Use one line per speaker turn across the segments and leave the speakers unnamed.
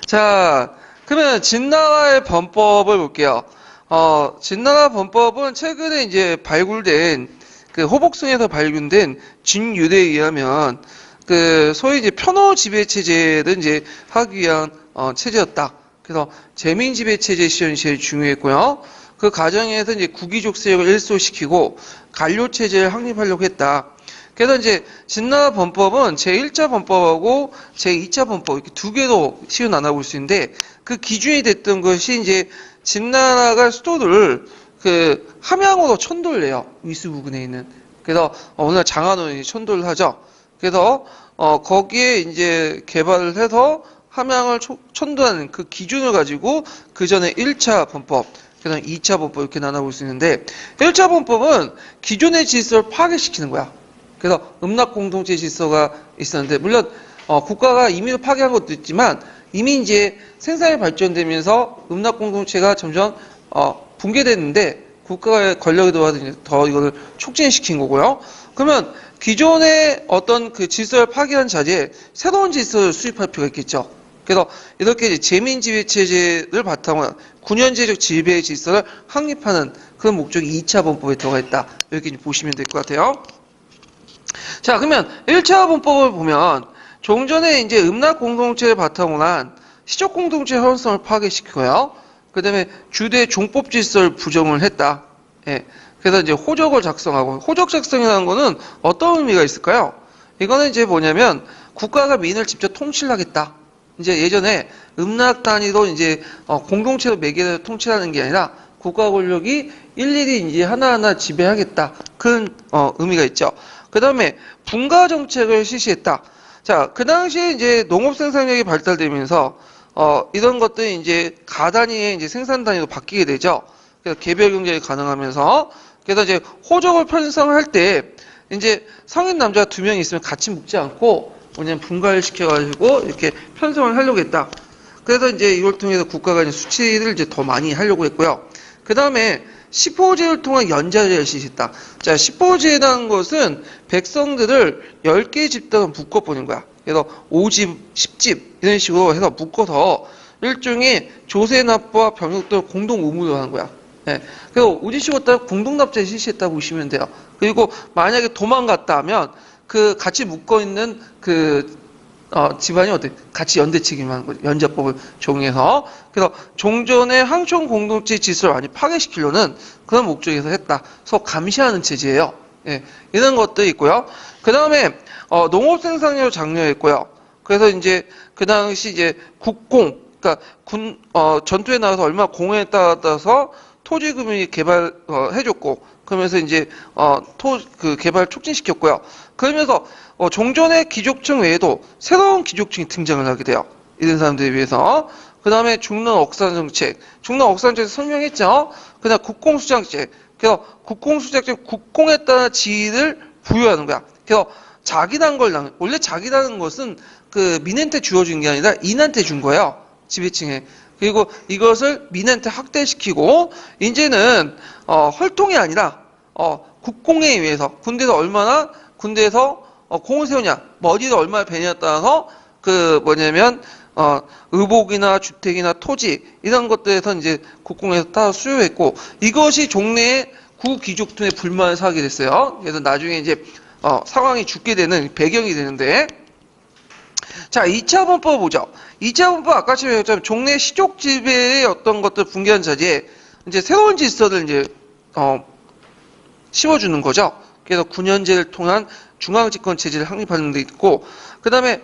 자, 그러면 진나라의 범법을 볼게요. 진나라 범법은 최근에 이제 발굴된, 호복성에서 발굴된 진유대에 의하면, 소위 이제 편호 지배 체제를 이제 하기 위한, 체제였다. 그래서 재민 지배 체제 시연이 제일 중요했고요. 그 과정에서 이제 구귀족 세력을 일소시키고 관료 체제를 확립하려고 했다. 그래서 이제 진나라 범법은 제1차 범법하고 제2차 범법 이렇게 두 개로 시로 나눠볼 수 있는데 그 기준이 됐던 것이 이제 진나라가 수도를 함양으로 천도를 해요. 위수 부근에 있는. 그래서 오늘 장안으로 천도를 하죠. 그래서 거기에 이제 개발을 해서 함양을 천도하는 그 기준을 가지고 그 전에 1차 범법, 그다음 2차 범법 이렇게 나눠볼 수 있는데 1차 범법은 기존의 질서를 파괴시키는 거야. 그래서 음락공동체 질서가 있었는데 물론 국가가 임의로 파괴한 것도 있지만 이미 이제 생산이 발전되면서 음락공동체가 점점 붕괴됐는데 국가의 권력이 들어와서 더 이거를 촉진시킨 거고요. 그러면 기존의 어떤 그 질서를 파괴한 자리에 새로운 질서를 수립할 필요가 있겠죠. 그래서 이렇게 이제 재민지배 체제를 바탕으로 한 9년제적 지배 질서를 확립하는 그런 목적이 2차 범법에 들어가 있다. 이렇게 보시면 될 것 같아요. 자, 그러면 1차 범법을 보면 종전에 이제 음락 공동체를 바탕으로 한 시적 공동체 현성을 파괴시키고요. 그 다음에 주대 종법 질서를 부정을 했다. 예. 그래서 이제 호적을 작성하고, 호적 작성이라는 거는 어떤 의미가 있을까요? 이거는 이제 뭐냐면 국가가 민을 직접 통치하겠다. 이제 예전에 음락 단위로 이제 공동체로 매개를 통치하는 게 아니라 국가 권력이 일일이 이제 하나하나 지배하겠다. 그런 의미가 있죠. 그 다음에 분가 정책을 실시했다. 자, 그 당시에 이제 농업 생산력이 발달되면서 이런 것들이 이제 가단위의 이제 생산 단위로 바뀌게 되죠. 그래서 개별 경쟁이 가능하면서 그래서 이제 호적을 편성할 때 이제 성인 남자가 2명이 있으면 같이 묶지 않고 뭐냐면 분가를 시켜가지고 이렇게 편성을 하려고 했다. 그래서 이제 이걸 통해서 국가가 이제 수치를 이제 더 많이 하려고 했고요. 그 다음에 시포제를 통한 연자제를 실시했다. 자, 시포제라는 것은 백성들을 10개의 집단을 묶어보는 거야. 그래서 5집, 10집 이런 식으로 해서 묶어서 일종의 조세납부와 병역들 공동 의무를 하는 거야. 예. 그래서 우지시고 따라 공동납자를 실시했다고 보시면 돼요. 그리고 만약에 도망갔다 하면 그 같이 묶어있는 집안이 같이 연대 책임하는 거죠. 연자법을 적용해서. 그래서 종전의 항촌 공동체 질서를 많이 파괴시키려는 그런 목적에서 했다. 그래서 감시하는 체제예요. 예. 이런 것도 있고요. 그 다음에, 농업 생산량을 장려했고요. 그래서 이제, 그 당시 이제 국공, 그러니까 전투에 나가서 얼마나 공에 따라서 토지 금융이 해줬고, 그러면서 이제, 개발 촉진시켰고요. 그러면서, 종전의 귀족층 외에도 새로운 귀족층이 등장을 하게 돼요. 이런 사람들에 비해서. 그 다음에 중론 억산 정책. 중론 억산 정책 설명했죠? 그 다음 국공수장제. 그래서 국공수장제, 국공에 따른 지위를 부여하는 거야. 그래서 자기란 걸, 원래 자기라는 것은 민한테 주어진 게 아니라 인한테 준 거예요. 지배층에. 그리고 이것을 민한테 확대시키고, 이제는, 혈통이 아니라, 국공에 의해서, 군대에서 공을 세우냐, 머리를 얼마나 베냐에 따라서, 의복이나 주택이나 토지, 이런 것들에서 이제 국공에서 따라 수요했고, 이것이 종래의 구귀족들의 불만을 사게 됐어요. 그래서 나중에 이제, 상황이 죽게 되는 배경이 되는데, 자, 2차 범법 보죠. 2차 범법 아까처럼 얘기했지만 종래 시족 지배의 어떤 것들 붕괴한 자리에 이제 새로운 질서를 이제 씌워주는 거죠. 그래서 9년제를 통한 중앙집권 체제를 확립하는 데 있고, 그 다음에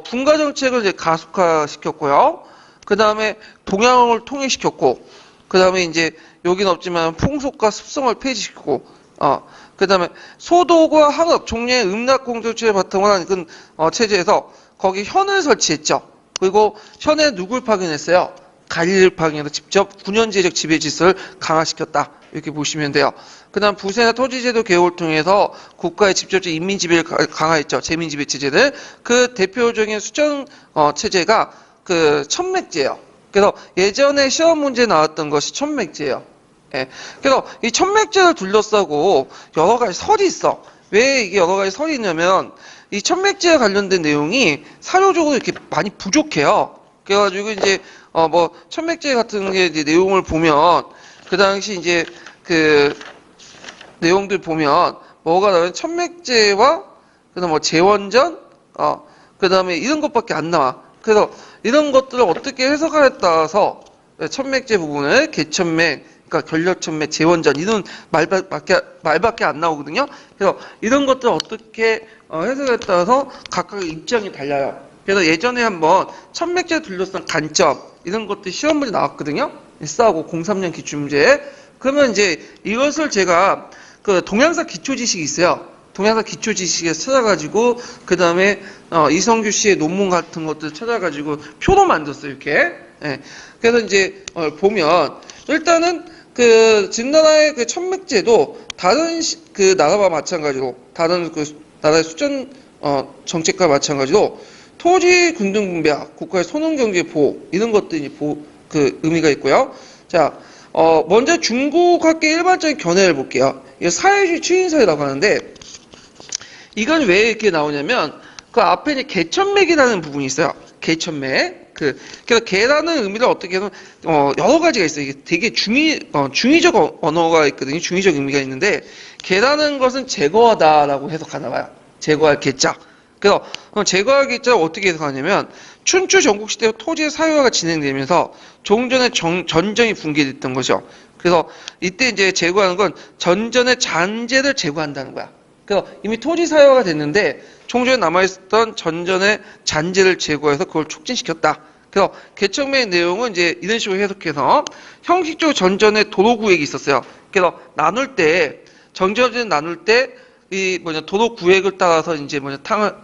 분가 정책을 이제 가속화시켰고요. 그 다음에 동양을 통일시켰고, 그 다음에 이제 여기는 없지만 풍속과 습성을 폐지시키고, 그 다음에 소도과 학업, 종래의 음락 공동체를 바탕으로 한 그 체제에서 거기 현을 설치했죠. 그리고 현에 누굴 파견했어요? 관리를 파견해서 직접 9년제적 지배 질서를 강화시켰다. 이렇게 보시면 돼요. 그 다음 부세나 토지제도 개혁을 통해서 국가의 직접적 인민지배를 강화했죠. 재민지배 체제를. 그 대표적인 수정 체제가 천맥제예요. 그래서 예전에 시험 문제에 나왔던 것이 천맥제예요. 예. 그래서 이 천맥제를 둘러싸고 여러 가지 설이 있어. 왜 이게 여러 가지 설이 있냐면 이 천맥제에 관련된 내용이 사료적으로 이렇게 많이 부족해요. 그래가지고 이제 뭐 천맥제 같은 게 이제 내용을 보면 그 당시 이제 그 내용들 보면 뭐가 나오면 천맥제와 그다음 뭐 재원전 그다음에 이런 것밖에 안 나와. 그래서 이런 것들을 어떻게 해석하냐에 따라서 천맥제 부분을 개천맥, 그러니까 결렬천맥, 재원전 이런 말밖에 안 나오거든요. 그래서 이런 것들을 어떻게 해석에 따라서 각각의 입장이 달라요. 그래서 예전에 한번 천맥제 둘러싼 관점 이런 것들 시험 문제 나왔거든요. SA하고 03년 기출문제. 그러면 이제 이것을 제가 그 동양사 기초지식이 있어요. 동양사 기초지식에서 찾아가지고 그 다음에 이성규 씨의 논문 같은 것들 찾아가지고 표로 만들었어요. 이렇게. 예. 그래서 이제 보면 일단은 그 진나라의 그 천맥제도 다른 그 나라와 마찬가지로 다른 그 나라의 수전 정책과 마찬가지로 토지 균등 분배와 국가의 손흥 경제 보호 이런 것들이 그 의미가 있고요. 자, 먼저 중국학계 일반적인 견해를 볼게요. 이거 사회주의 추인사회라고 하는데 이건 왜 이렇게 나오냐면 그 앞에 이제 개천맥이라는 부분이 있어요. 개천맥. 그래서 개라는 의미를 어떻게 해서 여러 가지가 있어요. 이게 되게 중의적 언어가 있거든요. 중의적 의미가 있는데 개라는 것은 제거하다라고 해석하나 봐요. 제거할 개자. 그래서 그럼 제거할 개자를 어떻게 해석하냐면 춘추 전국시대 토지의 사유화가 진행되면서 조금 전에 전전이 붕괴됐던 거죠. 그래서 이때 이제 제거하는 건 전전의 잔재를 제거한다는 거야. 그래서 이미 토지 사유화가 됐는데 총전에 남아있었던 전전의 잔재를 제거해서 그걸 촉진시켰다. 그래서 개천맥의 내용은 이제 이런 식으로 해석해서 형식적으로 전전에 도로구획이 있었어요. 그래서 정전을 나눌 때 이 도로구획을 따라서 이제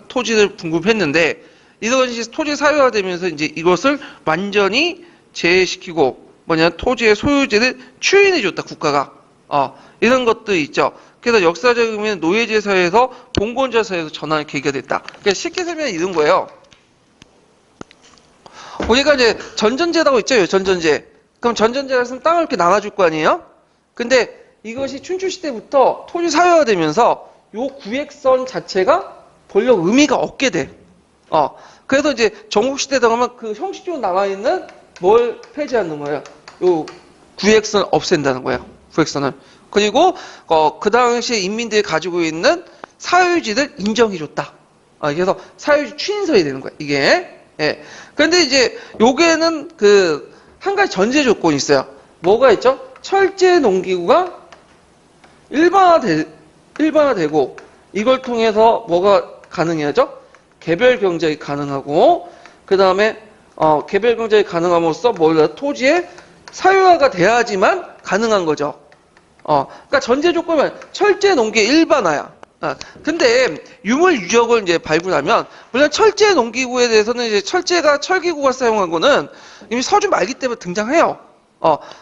토지를 분급했는데 이것이 토지 사유화되면서 이제 이것을 완전히 제외시키고 토지의 소유지를 추인해줬다 국가가 이런 것들이 있죠. 그래서 역사적 의미는 노예제 사회에서 봉건자 사회에서 전환의 계기가 됐다. 그러니까 쉽게 설명하면 이런 거예요. 우리가 이제 전전제라고 있죠. 전전제. 그럼 전전제라 했으면 땅을 이렇게 나눠줄 거 아니에요? 근데 이것이 춘추 시대부터 토지 사유화가 되면서 요 구획선 자체가 본래 의미가 없게 돼. 그래서 이제 전국시대 들어가면 그 형식적으로 남아있는 뭘 폐지하는 거예요? 요 구획선 없앤다는 거예요. 구획선을. 그리고 그 당시에 인민들이 가지고 있는 사유지를 인정해줬다. 그래서 사유지 추인설이 되는 거예요. 이게. 예. 근데 이제 요게는 그 한 가지 전제 조건이 있어요. 뭐가 있죠? 철제 농기구가 일반화되고 이걸 통해서 뭐가 가능해야죠? 개별 경작이 가능하고 그 다음에 개별 경작이 가능함으로써 토지의 사유화가 돼야지만 가능한 거죠. 그러니까 전제 조건은 철제 농기의 일반화야. 근데 유물 유적을 이제 발굴하면 물론 철제 농기구에 대해서는 이제 철기구가 사용한 거는 이미 서주 말기 때부터 등장해요.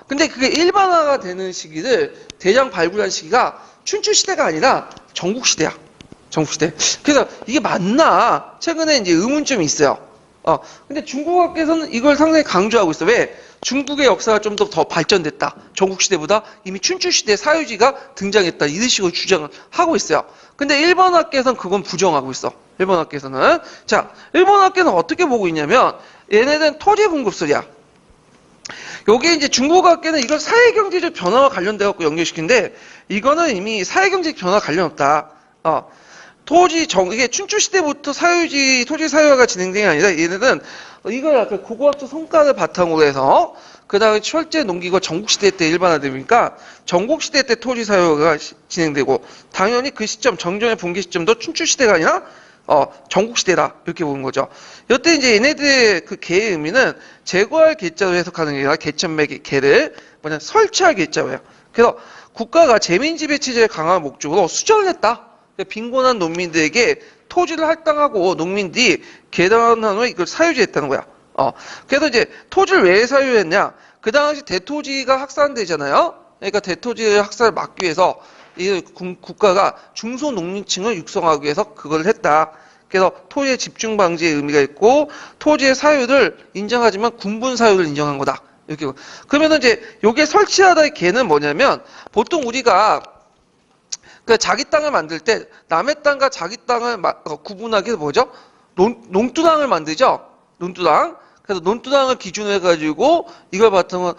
근데 그게 일반화가 되는 시기를 대량 발굴한 시기가 춘추 시대가 아니라 전국 시대야. 전국 시대. 그래서 이게 맞나? 최근에 이제 의문점이 있어요. 근데 중국학계에서는 이걸 상당히 강조하고 있어. 왜? 중국의 역사가 좀 더 발전됐다. 전국시대보다 이미 춘추시대 사유지가 등장했다. 이런 식으로 주장을 하고 있어요. 근데 일본학계에서는 그건 부정하고 있어. 일본학계에서는. 자, 일본학계는 어떻게 보고 있냐면 얘네들은 토지 공급설이야. 요게 이제 중국학계는 이걸 사회경제적 변화와 관련돼갖고 연결시키는데 이거는 이미 사회경제적 변화와 관련 없다. 이게 춘추시대부터 토지 사유화가 진행된 게 아니라 얘네는 이걸 약간 고고학적 성과를 바탕으로 해서 그 다음에 철제 농기구가 전국시대 때 일반화되니까 전국시대 때 토지 사유화가 진행되고 당연히 그 시점, 정전의 붕괴 시점도 춘추시대가 아니라 전국시대다 이렇게 보는 거죠. 이때 이제 얘네들의 그 개의 의미는 제거할 개자로 해석하는 게 아니라 개천맥의 개를 설치할 개자예요. 그래서 국가가 재민지배 체제를 강화할 목적으로 수전을 했다. 빈곤한 농민들에게 토지를 할당하고 농민들이 계단한 후에 이걸 사유지했다는 거야. 그래서 이제 토지를 왜 사유했냐? 그 당시 대토지가 확산되잖아요. 그러니까 대토지의 확산을 막기 위해서 이 국가가 중소농민층을 육성하기 위해서 그걸 했다. 그래서 토지의 집중 방지의 의미가 있고 토지의 사유를 인정하지만 군분 사유를 인정한 거다. 이렇게. 그러면 이제 요게 설치하다의 개는 뭐냐면 보통 우리가 그 자기 땅을 만들 때 남의 땅과 자기 땅을 구분하기 위해서 뭐죠? 농두당을 만들죠. 논두당. 그래서 논두당을 기준으로 해가지고 이걸 바탕으로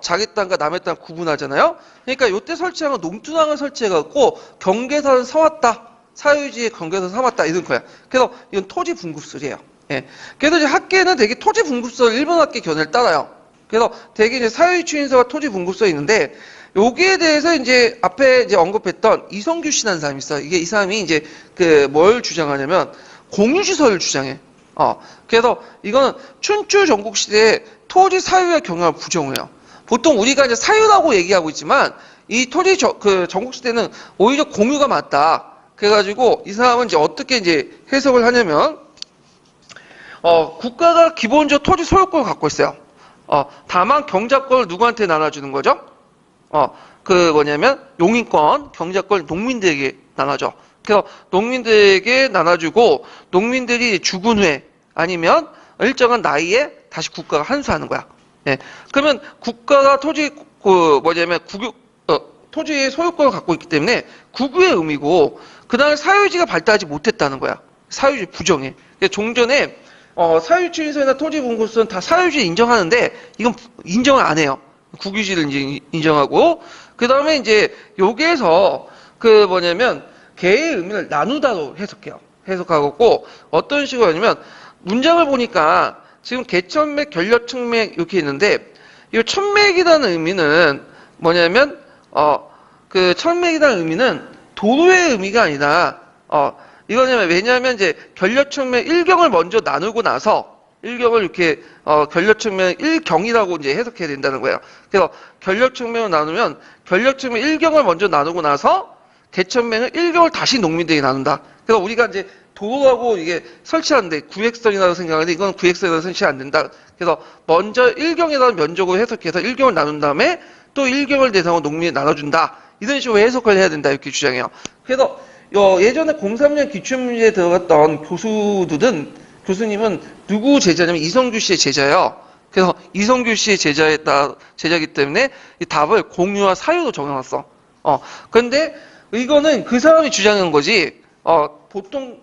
자기 땅과 남의 땅 구분하잖아요. 그러니까 요때 설치한 건 농두당을 설치해갖고 경계선을 서왔다. 사유지의 경계선을 삼았다. 이런 거야. 그래서 이건 토지 분급설이에요. 예. 그래서 이제 학계는 되게 토지 분급설 일본 학계 견해를 따라요. 그래서 되게 이제 사유지 추진서와 토지 분급설이 있는데 여기에 대해서 이제 앞에 이제 언급했던 이성규 씨라는 사람이 있어요. 이 사람이 이제 뭘 주장하냐면 공유시설을 주장해. 그래서 이거는 춘추 전국시대에 토지 사유의 경향을 부정해요. 보통 우리가 이제 사유라고 얘기하고 있지만 이 토지 전국시대는 오히려 공유가 맞다. 그래가지고 이 사람은 이제 어떻게 이제 해석을 하냐면 국가가 기본적으로 토지 소유권을 갖고 있어요. 다만 경작권을 누구한테 나눠주는 거죠? 뭐냐면 용인권, 경작권 농민들에게 나눠줘. 그래서 농민들에게 나눠주고 농민들이 죽은 후에 아니면 일정한 나이에 다시 국가가 환수하는 거야. 예. 그러면 국가가 토지 토지의 소유권을 갖고 있기 때문에 국유의 의미고 그다음에 사유지가 발달하지 못했다는 거야. 사유지 부정해. 종전에 사유지 추진서나 토지 분급설은 다 사유지 인정하는데 이건 인정을 안 해요. 국유지를 이제 인정하고 그다음에 이제 여기에서 개의 의미를 나누다로 해석해요. 해석하고 어떤 식으로 하냐면 문장을 보니까 지금 개천맥, 결려천맥 이렇게 있는데 이 천맥이라는 의미는 뭐냐면 천맥이라는 의미는 도로의 의미가 아니라 이거냐면 왜냐하면 이제 결려천맥 1경을 먼저 나누고 나서 1경을 이렇게 결려천맥 1경이라고 이제 해석해야 된다는 거예요. 그래서 결려천맥을 나누면 결려천맥 1경을 먼저 나누고 나서 개천맥을 1경을 다시 농민들에게 나눈다. 그래서 우리가 이제 도로라고 이게 설치하는데 구획선이라고 생각하는데 이건 구획선이라고 설치 안 된다. 그래서 먼저 1경이라는 면적으로 해석해서 1경을 나눈 다음에 또 1경을 대상으로 농민에 나눠준다. 이런 식으로 해석을 해야 된다. 이렇게 주장해요. 그래서 예전에 03년 기출문제에 들어갔던 교수님은 누구 제자냐면 이성규 씨의 제자예요. 그래서 이성규 씨의 제자이기 때문에 이 답을 공유와 사유로 적어놨어. 근데 이거는 그 사람이 주장한 거지. 보통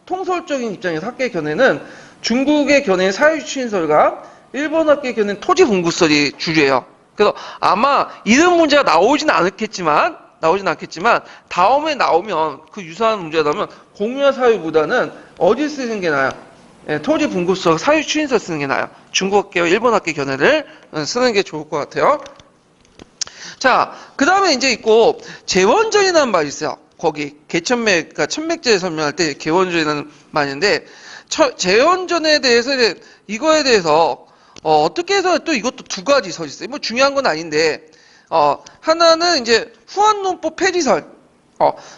통설적인 입장에서 학계의 견해는 중국의 견해는 사유지 추진설과 일본 학계의 견해는 토지 분급설이 주류예요. 그래서 아마 이런 문제가 나오진 않겠지만 다음에 나오면 그 유사한 문제가 나오면 공유와 사유보다는 어디 쓰는 게 나아요? 토지 분급설, 사유지 추진설 쓰는 게 나아요. 중국 학계와 일본 학계 견해를 쓰는 게 좋을 것 같아요. 자, 그 다음에 이제 있고 재원전이라는 말이 있어요. 거기 개천맥, 그러니까 천맥제 설명할 때 개원전이라는 말인데 재원전에 대해서 이거에 대해서 어떻게 해서 또 이것도 두 가지 설이 있어요. 뭐 중요한 건 아닌데 하나는 이제 후한논법 폐지설.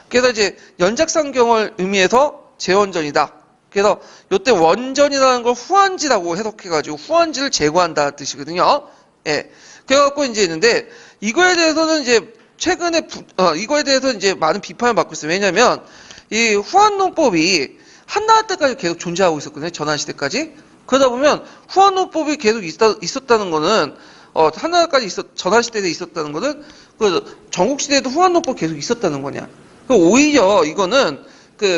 그래서 이제 연작상경을 의미해서 재원전이다. 그래서 요때 원전이라는 걸 후한지라고 해석해가지고 후한지를 제거한다 뜻이거든요. 예. 그래갖고 이제 있는데 이거에 대해서는 이제 최근에 이거에 대해서 이제 많은 비판을 받고 있어요. 왜냐면 이 후한논법이 한나라 때까지 계속 존재하고 있었거든요. 전한시대까지. 그러다 보면 후한논법이 계속 있었다는 거는 한나라까지 전한시대에 있었다는 거는 전국시대에도 후한논법 계속 있었다는 거냐. 오히려 이거는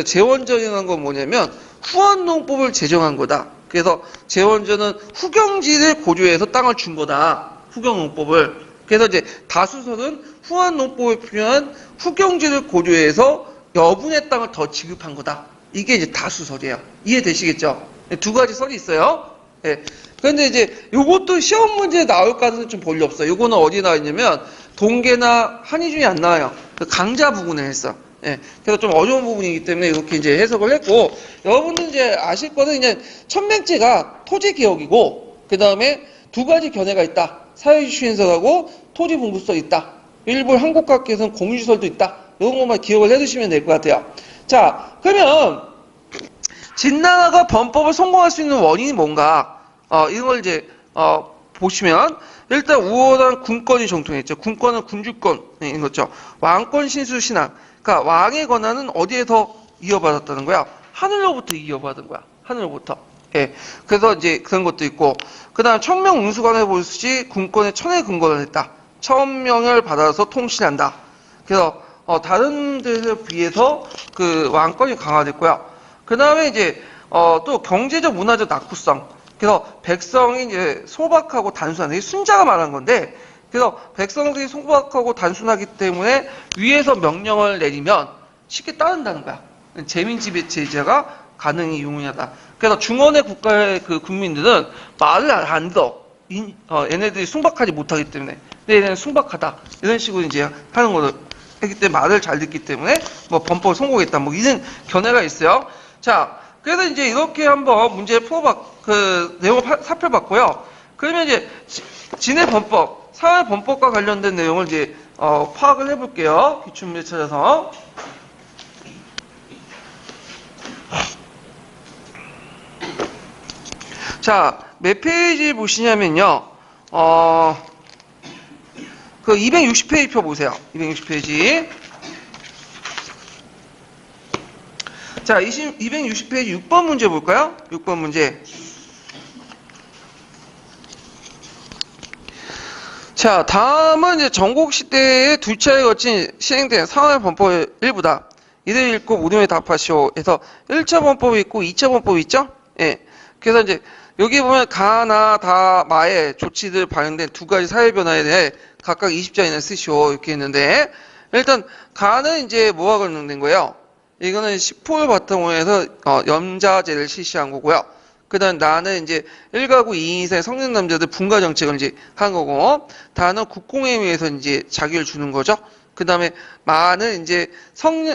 재원전이라는 건 뭐냐면 후한논법을 제정한 거다. 그래서 재원전은 후경지를 고려해서 땅을 준 거다. 후경논법을. 그래서 이제 다수설은 후한논법에 필요한 후경지를 고려해서 여분의 땅을 더 지급한 거다. 이게 이제 다수설이에요. 이해되시겠죠? 두 가지 설이 있어요. 예. 그런데 이제 요것도 시험 문제에 나올 가능성은 좀 별로 없어요. 요거는 어디 나와 있냐면 동계나 한의중에 안 나와요. 강자 부분에 했어. 예. 그래서 좀 어려운 부분이기 때문에 이렇게 이제 해석을 했고, 여러분들 이제 아실 거는 그냥 천맥제가 토지 개혁이고, 그 다음에 두 가지 견해가 있다. 사유지 추진설하고 토지 분급설 있다. 일부 한국학계에서는 공유시설도 있다. 이런 것만 기억을 해두시면 될 것 같아요. 자, 그러면 진나라가 범법을 성공할 수 있는 원인이 뭔가? 이걸 이제 보시면 일단 우월한 군권이 정통했죠. 군권은 군주권인 거죠. 왕권 신수 신앙. 그러니까 왕의 권한은 어디에서 이어받았다는 거야? 하늘로부터 이어받은 거야. 하늘로부터. 예. 그래서 이제 그런 것도 있고, 그 다음 청명 운수관을 보듯이 군권의 천에 근거를 했다. 천명을 받아서 통치한다. 그래서 다른 데에 비해서 그 왕권이 강화됐고요. 그 다음에 이제 또 경제적 문화적 낙후성. 그래서 백성이 이제 소박하고 단순한, 이게 순자가 말한 건데, 그래서 백성들이 소박하고 단순하기 때문에 위에서 명령을 내리면 쉽게 따른다는 거야. 재민지 제재가 가능이 유능하다. 그래서 중원의 국가의 그 국민들은 말을 안 들어. 얘네들이 순박하지 못하기 때문에. 근데 얘네는 순박하다. 이런 식으로 이제 하는 거를 했기 때문에 말을 잘 듣기 때문에 뭐 범법을 성공했다. 뭐 이런 견해가 있어요. 자, 그래서 이제 이렇게 한번 문제 그 내용을 살펴봤고요. 그러면 이제 진해 범법, 사회 범법과 관련된 내용을 이제 파악을 해볼게요. 기출문제 찾아서. 자, 몇 페이지 보시냐면요. 그 260페이지 표 보세요. 260페이지. 자, 260페이지 6번 문제 볼까요? 6번 문제. 자, 다음은 이제 전국 시대에 두 차례에 거친 시행된 사회범법의 일부다. 이를 읽고 모둠에 답하시오. 해서 1차 범법이 있고 2차 범법이 있죠? 예. 그래서 이제 여기 보면 가나 다 마의 조치들 반영된 두 가지 사회 변화에 대해 각각 20자 이내 쓰시오. 이렇게 했는데, 일단 가는 이제 뭐가 관련된 거예요? 이거는 10호를 바탕으로 해서 염자제를 실시한 거고요. 그 다음 나는 이제 1가구 2인 이상의 성년 남자들 분가 정책을 이제 한 거고, 다는 국공에 의해서 이제 자기를 주는 거죠. 그 다음에 마는 이제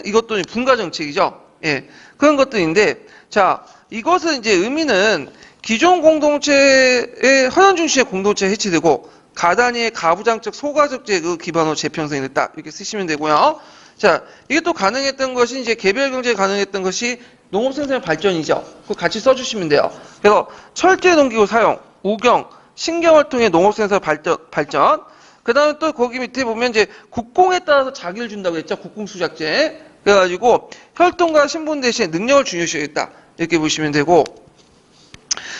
이것도 분가 정책이죠. 예. 그런 것들인데, 자, 이것은 이제 의미는 기존 공동체의 헌현 중심의 공동체가 해체되고, 가단위의 가부장적 소가족제 그 기반으로 재편성이 됐다. 이렇게 쓰시면 되고요. 자, 이게 또 가능했던 것이 이제 개별 경제가 가능했던 것이 농업 생산의 발전이죠. 그거 같이 써주시면 돼요. 그래서 철제 농기구 사용, 우경, 신경을 통해 농업 생산 발전. 그 다음에 또 거기 밑에 보면 이제 국공에 따라서 자기를 준다고 했죠. 국공수작제. 그래가지고 혈통과 신분 대신 능력을 중요시하겠다. 이렇게 보시면 되고.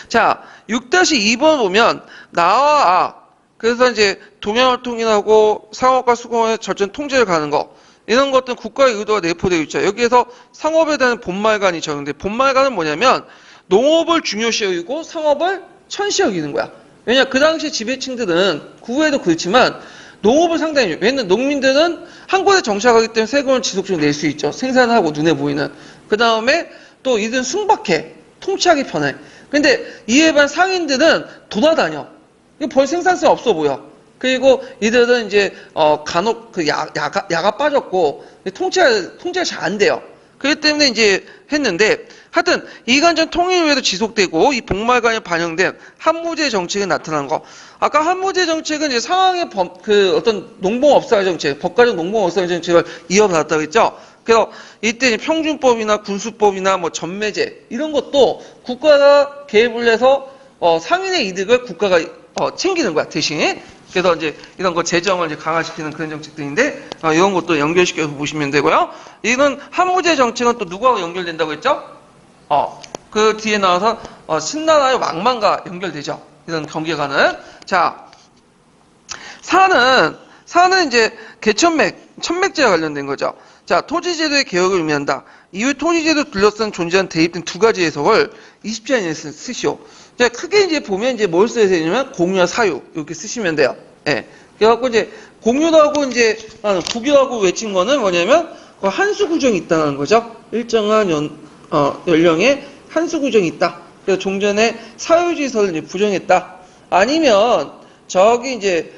자, 6-2번 보면 나와 아. 그래서 이제 동양활동인하고 상업과 수공의 절전 통제를 가는 거. 이런 것들은 국가의 의도가 내포되어 있죠. 여기에서 상업에 대한 본말관이 적용돼. 본말관은 뭐냐면 농업을 중요시 여기고 상업을 천시 여기는 거야. 왜냐 그 당시 지배층들은 구후에도 그렇지만 농업을 상당히 왜냐면 농민들은 한 곳에 정착하기 때문에 세금을 지속적으로 낼 수 있죠. 생산하고 눈에 보이는. 그 다음에 또 이들은 순박해. 통치하기 편해. 근데 이에 반해 상인들은 돌아다녀. 이거 벌 생산성이 없어 보여. 그리고 이들은 이제 간혹 그 야가 빠졌고 통제가 잘 안 돼요. 그렇기 때문에 이제 했는데 하여튼 이간전 통일 후에도 지속되고 이 복말관에 반영된 한무제 정책이 나타난 거. 아까 한무제 정책은 이제 상황의 그 어떤 농봉업사회 정책, 법과적 농봉업사회 정책을 이어받았다고 했죠. 그래서 이때 이제 평준법이나 군수법이나 뭐 전매제 이런 것도 국가가 개입을 해서 상인의 이득을 국가가 챙기는 거야 대신. 그래서 이제 이런 거 재정을 이제 강화시키는 그런 정책들인데 이런 것도 연결시켜서 보시면 되고요. 이건 한무제 정책은 또 누구하고 연결된다고 했죠? 그 뒤에 나와서 신나라의 왕만과 연결되죠. 이런 경계가는. 자, 사는 이제 천맥제와 관련된 거죠. 자, 토지제도의 개혁을 의미한다. 이후 토지제도 둘러싼 존재한 대입된 두 가지 해석을 20자 이내에 쓰시오. 자, 크게 이제 보면 이제 뭘 써야 되냐면 공유와 사유 이렇게 쓰시면 돼요. 예. 그래갖고 이제 공유도 하고 이제 국유하고 외친 거는 뭐냐면 한수 구정이 있다는 거죠. 일정한 연령에 한수 구정이 있다. 그래서 종전에 사유지설을 이제 부정했다. 아니면 저기 이제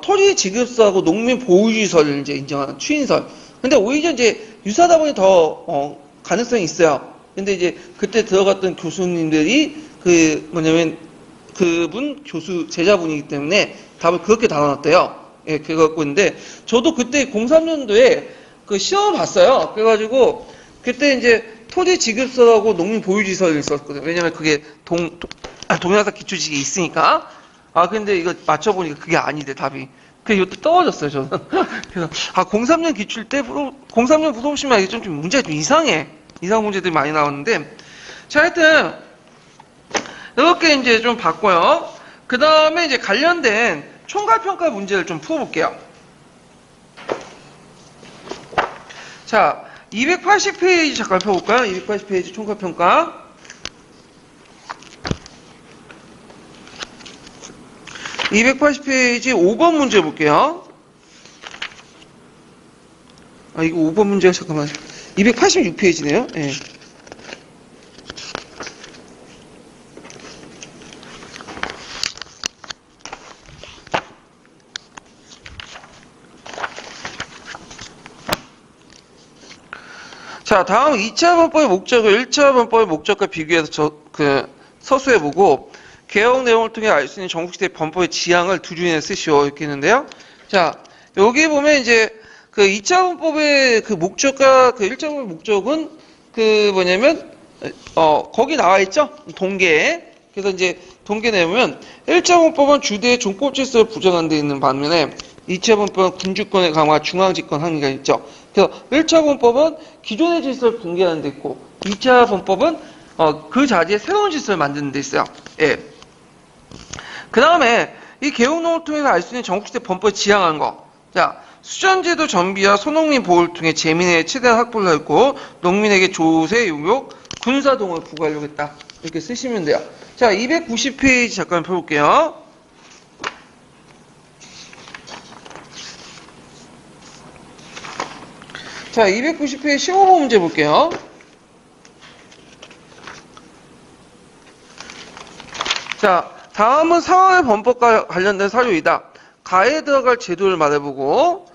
토지 지급서하고 농민 보유지설을 이제 인정하는 추인설. 근데 오히려 이제 유사하다 보니 더 가능성이 있어요. 근데 이제 그때 들어갔던 교수님들이 그 뭐냐면 그분 제자분이기 때문에 답을 그렇게 달아놨대요. 예, 그래갖고 있는데 저도 그때 03년도에 그 시험을 봤어요. 그래가지고 그때 이제 토지 지급서하고 농민 보유지설을 썼거든요. 왜냐면 그게 동영상 기초지식이 있으니까. 근데 이거 맞춰보니까 그게 아니대 답이. 그래서 이것도 떨어졌어요 저는. 그래서 03년 기출 때 03년 물어보시면 이게 좀 문제가 좀 이상해. 이상 문제들이 많이 나오는데 자 하여튼 이렇게 이제 좀 봤고요. 그 다음에 이제 관련된 총괄평가 문제를 좀 풀어볼게요. 자, 280페이지 잠깐 펴볼까요? 280페이지 총괄평가. 280페이지 5번 문제 볼게요. 아, 이거 5번 문제가 잠깐만. 286페이지네요. 예. 자, 다음 2차 범법의 목적을 1차 범법의 목적과 비교해서 서술해보고 개혁 내용을 통해 알 수 있는 전국시대 범법의 지향을 두 줄이나 쓰시오 이렇게 했는데요. 자, 여기 보면 이제 그 2차 범법의 그 목적과 그 1차 범법의 목적은 그 뭐냐면 거기 나와 있죠? 동계에. 그래서 이제 동계 내보면 1차 범법은 주대의 종법 질서를 부정한 데 있는 반면에 2차 범법은 군주권의 강화, 중앙집권 항의가 있죠. 그래서 1차 범법은 기존의 질서를 붕괴하는 데 있고 2차 범법은 그 자리에 새로운 질서를 만드는 데 있어요. 예. 그 다음에 이 개혁론을 통해서 알 수 있는 전국시대 범법을 지향한 거. 자, 수전제도 정비와 소농민 보호를 통해 재민의 최대한 확보를 했고 농민에게 조세, 용역, 군사동을 부과하려고 했다. 이렇게 쓰시면 돼요. 자, 290페이지 잠깐 펴볼게요. 자, 290페이지 15번 문제 볼게요. 자, 다음은 상황의 범법과 관련된 사료이다. 가에 들어갈 제도를 말해보고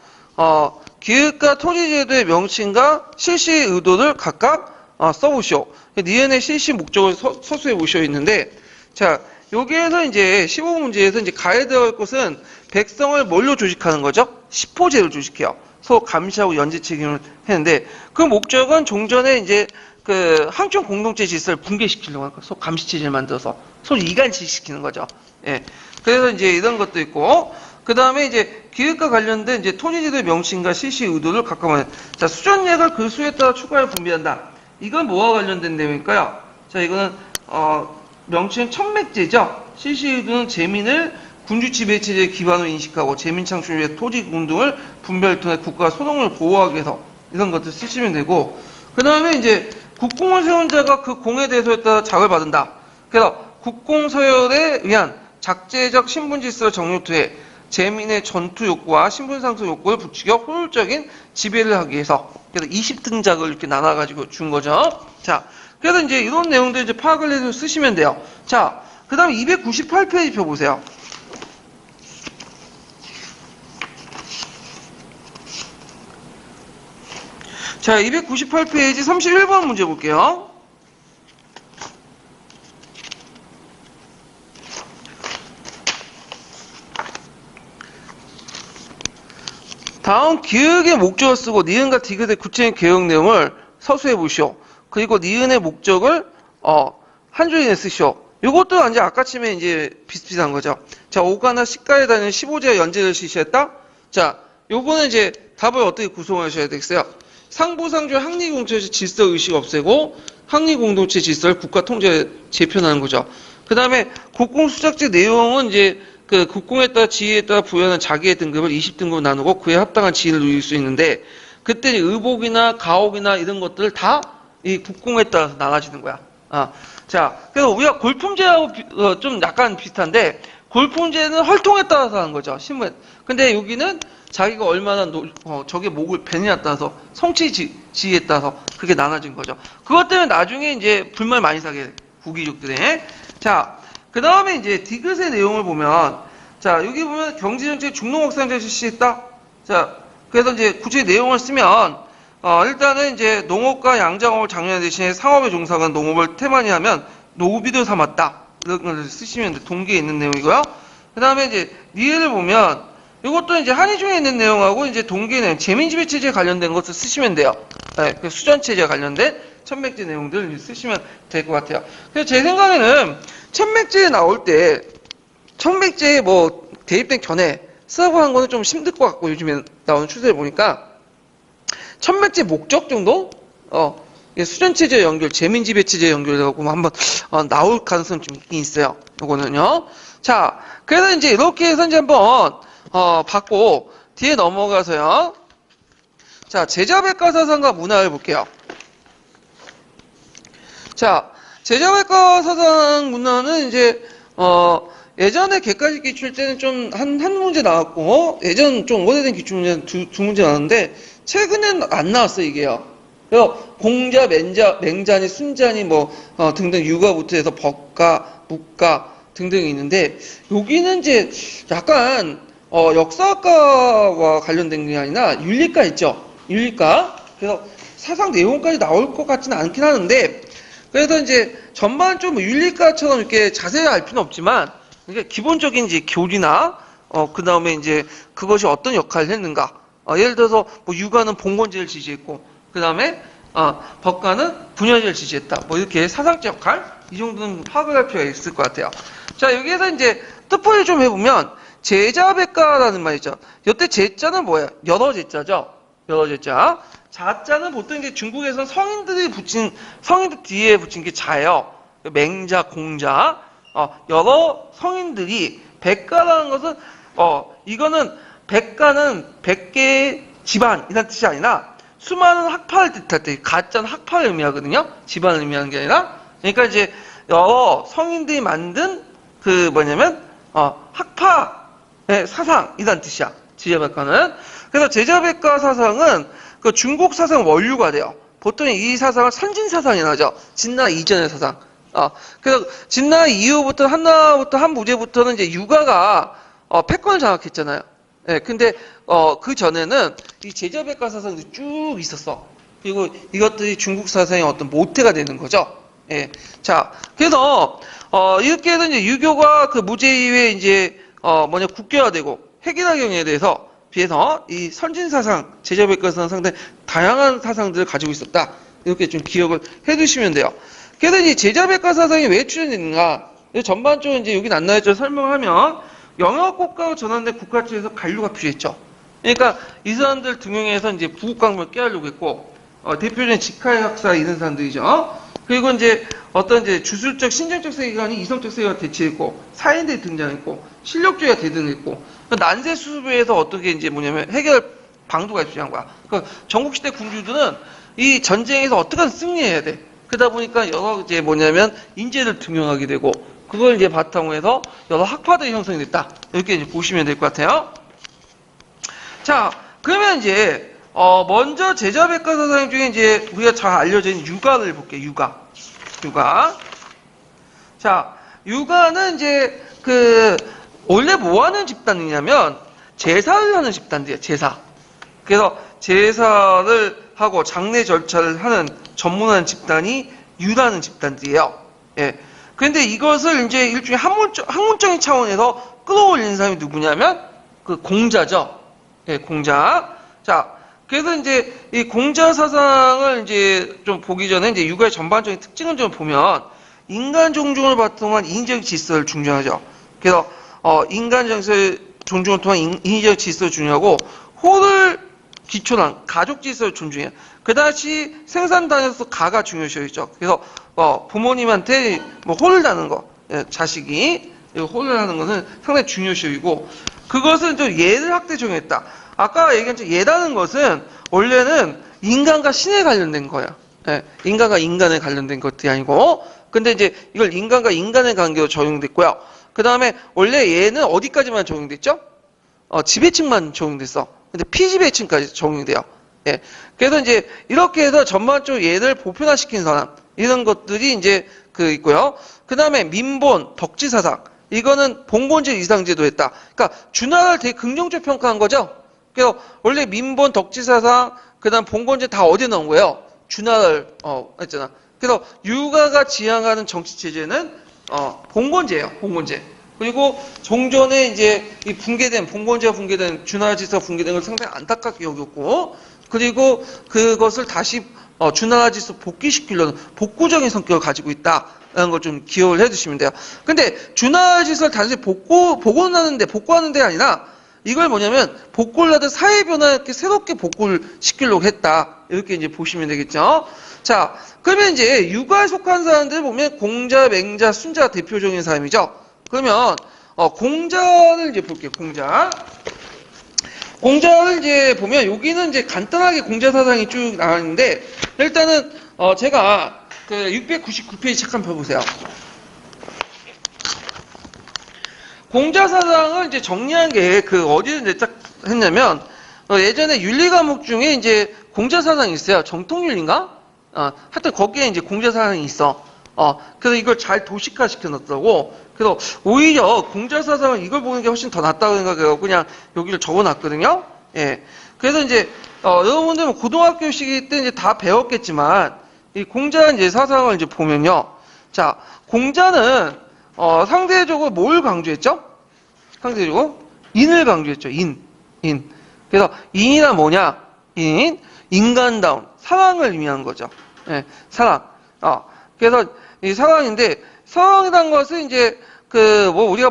기획과 토지제도의 명칭과 실시 의도를 각각 써보시오. 니은의 실시 목적을 서술해보시오 있는데, 자, 여기에서 이제 15번 문제에서 이제 가에 들어갈 것은 백성을 뭘로 조직하는 거죠? 시포제로 조직해요. 서로 감시하고 연재 책임을 했는데, 그 목적은 종전에 이제 그 항촌 공동체 질서를 붕괴시키려고 하는 거예요. 서로 감시체제를 만들어서 서로 이간시키는 거죠. 예. 그래서 이제 이런 것도 있고, 그 다음에 이제 기획과 관련된 이제 토지제도의 명칭과 실시 의도를 각각 말해. 자, 수전예가 그 수에 따라 추가를 분비한다. 이건 뭐와 관련된 내용일까요? 자, 이거는 명칭은 천맥제죠. 실시 의도는 재민을 군주 지배체제의 기반으로 인식하고 재민 창출을 위해 토지 공동을 분배를 통해 국가가 소동을 보호하기 위해서 이런 것들 쓰시면 되고, 그 다음에 이제 국공을 세운 자가 그 공에 대해서에 따라 작을 받는다. 그래서 국공서열에 의한 작제적 신분질서를 정립해 재민의 전투 욕구와 신분 상승 욕구를 부추겨 효율적인 지배를 하기 위해서 그래서 20등작을 이렇게 나눠가지고 준 거죠. 자, 그래서 이제 이런 내용들 이제 파악을 해서 쓰시면 돼요. 자, 그 다음에 298페이지 펴보세요. 자, 298페이지 31번 문제 볼게요. 다음 기획의 목적을 쓰고 니은과 디귿의 구체적인 개혁 내용을 서술해 보시오. 그리고 니은의 목적을 한 줄이내 쓰시오. 이것도 이제 아까 치면 이제 비슷비슷한 거죠. 자, 오가나 시가에 다니는 15제와 연재를 실시했다. 자, 요거는 이제 답을 어떻게 구성하셔야 되겠어요? 상부상조 항리공동체 질서 의식 없애고 항리공동체 질서를 국가 통제에 재편하는 거죠. 그 다음에 국공수작제 내용은 이제 그 국공에 따라 지위에 따라 부여하는 자기의 등급을 20등급으로 나누고 그에 합당한 지위를 누릴 수 있는데 그때 의복이나 가옥이나 이런 것들 다 이 국공에 따라서 나눠지는 거야. 자, 그래서 우리가 골품제하고 좀 약간 비슷한데 골품제는 혈통에 따라서 하는 거죠. 신분. 근데 여기는 자기가 얼마나 저게 목을 베느냐에 따라서 성취 지위에 따라서 그게 나눠진 거죠. 그것 때문에 나중에 이제 불만 많이 사게 돼. 구기족들에. 자, 그 다음에 이제 디귿의 내용을 보면, 자, 여기 보면 경제정책 중농업상제 실시했다. 자, 그래서 이제 구체적 내용을 쓰면, 일단은 이제 농업과 양장업을 장려하는 대신에 상업에 종사하는 농업을 태만히 하면 노비를 삼았다. 이런 걸 쓰시면 동기에 있는 내용이고요. 그 다음에 이제 니은을 보면, 이것도 이제 한의중에 있는 내용하고 이제 동기의 내용, 재민지배체제에 관련된 것을 쓰시면 돼요. 네, 그 수전체제에 관련된 천맥제 내용들 쓰시면 될 것 같아요. 그래서 제 생각에는 천맥제에 나올 때 천맥제에 뭐 대입된 견해 쓰라고 하는 거는 좀 힘들 것 같고 요즘에 나오는 추세를 보니까 천맥제 목적 정도? 수전체제 연결, 재민지배체제 연결하고 한번 나올 가능성이 좀 있긴 있어요. 요거는요. 자, 그래서 이제 이렇게 해서 이제 한번 받고 뒤에 넘어가서요. 자, 제자백과사상과 문화를 볼게요. 자, 제자백과사상 문화는 이제 예전에 객관식 기출 때는 좀 한 문제 나왔고, 예전 좀 오래된 기출 문제는 두 문제 나왔는데, 최근엔 안 나왔어요, 이게요. 그래서 공자, 맹자니, 순자니, 등등 유가부터 해서 법가, 묵가 등등이 있는데, 여기는 이제 약간, 역사학과와 관련된 게 아니라 윤리과 있죠? 윤리과. 그래서 사상 내용까지 나올 것 같지는 않긴 하는데, 그래서 이제 전반적으로 윤리과처럼 이렇게 자세히 알 필요는 없지만, 그러니까 기본적인 이제 교리나, 그 다음에 이제 그것이 어떤 역할을 했는가. 예를 들어서, 유가는 봉건제를 지지했고, 그 다음에, 법가는 분열제를 지지했다. 이렇게 사상적 역할? 이 정도는 파악을 할 필요가 있을 것 같아요. 자, 여기에서 이제 뜻풀이 좀 해보면, 제자백가라는 말이죠. 이때 제자는 뭐예요? 여러 제자죠? 여러 제자. 자자는 보통 이제 중국에서는 성인들 뒤에 붙인 게 자예요. 맹자, 공자. 여러 성인들이 백가라는 것은 이거는 백가는 100개의 집안 이란 뜻이 아니라 수많은 학파를 뜻할 때 가짜는 학파를 의미하거든요. 집안을 의미하는 게 아니라 그러니까 이제 여러 성인들이 만든 그 뭐냐면 학파의 사상이란 뜻이야. 제자백가는. 그래서 제자백가 사상은 그 중국 사상 원류가 돼요. 보통 이 사상을 선진사상이라고 하죠. 진나 이전의 사상. 그래서 진나 이후부터 한나부터 한 무제부터는 이제 유가가 패권을 장악했잖아요. 예, 근데 그 전에는 이 제자백가 사상이 쭉 있었어. 그리고 이것들이 중국 사상의 어떤 모태가 되는 거죠. 예. 자, 그래서 이렇게 해서 이제 유교가 그 무제 이후에 이제 국교화되고 핵인화 경에 대해서 비해서 이 선진 사상, 제자백가 사상 상당히 다양한 사상들을 가지고 있었다. 이렇게 좀 기억을 해두시면 돼요. 그래서 이 제자백가 사상이 왜 출현했는가? 전반적으로 이제 여긴 안 나와있죠. 설명하면 영역 국가로 전환된 국가 측에서 관료가 필요했죠. 그러니까 이 사람들 등용해서 이제 부국강물 깨하려고 했고 대표적인 직하의 학사 이런 사람들이죠. 그리고 이제 어떤 이제 주술적 신정적 세계관이 이성적 세계관을 대체했고 사인들이 등장했고 실력주의가 대등했고 난세 수습에서 어떻게 이제 해결 방도가 중요한 거야. 그러니까 전국시대 군주들은 이 전쟁에서 어떻게든 승리해야 돼. 그러다 보니까 여러 이제 인재를 등용하게 되고 그걸 이제 바탕으로 해서 여러 학파들이 형성이 됐다. 이렇게 이제 보시면 될 것 같아요. 자, 그러면 이제 먼저 제자백가 사상 중에 이제 우리가 잘 알려진 유가를 볼게요. 유가. 자, 유가는 이제 원래 뭐 하는 집단이냐면 제사를 하는 집단이에요. 제사. 그래서 제사를 하고 장례 절차를 하는 전문하는 집단이 유라는 집단들이에요. 예. 그런데 이것을 이제 일종의 학문적인 차원에서 끌어올리는 사람이 누구냐면 그 공자죠. 예, 공자. 자, 그래서 이제 이 공자 사상을 이제 좀 보기 전에 이제 유가의 전반적인 특징을 좀 보면 인간 존중을 바탕으로 한 인의적 질서를 중요하죠. 그래서 인간 정서의 존중을 통한 인의적 질서를 중요하고 호를 기초로 한 가족 질서를 존중해요. 그다시 생산단에서 가가 중요시하죠. 그래서 부모님한테 호를 다는 거, 예, 자식이 호를 하는 것은 상당히 중요시하고 그것은 또 예를 학대 적용했다. 아까 얘기한 예라는 것은 원래는 인간과 신에 관련된 거야. 예, 인간과 인간에 관련된 것들이 아니고 근데 이제 이걸 인간과 인간의 관계로 적용됐고요. 그 다음에 원래 얘는 어디까지만 적용됐죠? 지배층만 적용됐어. 근데 피지배층까지 적용이 돼요. 예. 그래서 이제 이렇게 해서 전반적으로 얘를 보편화시킨 사람 이런 것들이 이제 있고요. 그 다음에 민본, 덕지사상 이거는 봉건제 이상제도 했다. 그러니까 주나라를 되게 긍정적으로 평가한 거죠. 그래서 원래 민본, 덕지사상 그다음 봉건제 다 어디에 나온 거예요? 주나라를 했잖아. 그래서 유가가 지향하는 정치 체제는 봉건제예요. 봉건제. 그리고 종전에 이제 이 봉건제가 붕괴된 주나라 질서가 붕괴된 걸 상당히 안타깝게 여겼고 그리고 그것을 다시 주나라 질서 복귀시키려는 복구적인 성격을 가지고 있다라는 걸 좀 기억을 해두시면 돼요. 근데 주나라 질서를 단순히 복원하는 데 아니라 이걸 뭐냐면 복구를 하듯 사회 변화에 이렇게 새롭게 복구를 시키려고 했다. 이렇게 이제 보시면 되겠죠. 자, 그러면 이제 유가에 속한 사람들 보면 공자, 맹자, 순자가 대표적인 사람이죠. 그러면 공자를 이제 볼게요. 공자를 이제 보면 여기는 이제 간단하게 공자 사상이 쭉 나와 있는데 일단은 제가 699페이지 잠깐 펴보세요. 공자사상을 이제 정리한 게 그 어디에 이제 딱 했냐면, 예전에 윤리 과목 중에 이제 공자사상이 있어요. 정통윤리인가? 하여튼 거기에 이제 공자사상이 있어. 그래서 이걸 잘 도식화 시켜놨더라고. 그래서 오히려 공자사상을 이걸 보는 게 훨씬 더 낫다고 생각해요. 그냥 여기를 적어놨거든요. 예. 그래서 이제, 여러분들 뭐 고등학교 시기 때 이제 다 배웠겠지만, 이 공자 이제 사상을 이제 보면요. 자, 공자는, 상대적으로 뭘 강조했죠? 상대적으로? 인을 강조했죠. 인. 그래서 인이란 뭐냐? 인간다움. 사랑을 의미한 거죠. 예, 사랑. 그래서 이 사랑인데, 사랑이란 것은 이제, 우리가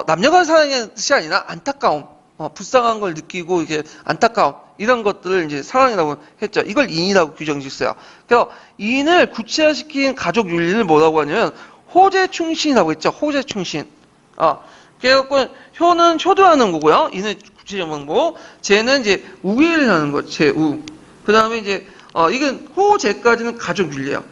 남녀간 사랑의 뜻이 아니라 안타까움. 불쌍한 걸 느끼고, 이게 안타까움. 이런 것들을 이제 사랑이라고 했죠. 이걸 인이라고 규정짓어요. 그래서 인을 구체화시킨 가족 윤리를 뭐라고 하냐면, 호재충신이라고 했죠. 호재충신. 그래갖고, 효는 효도하는 거고요. 인을 구체적으로 뭐, 재는 이제 우애를 하는 거죠. 재우. 그 다음에 이제, 이건 호재까지는 가족 윤리예요.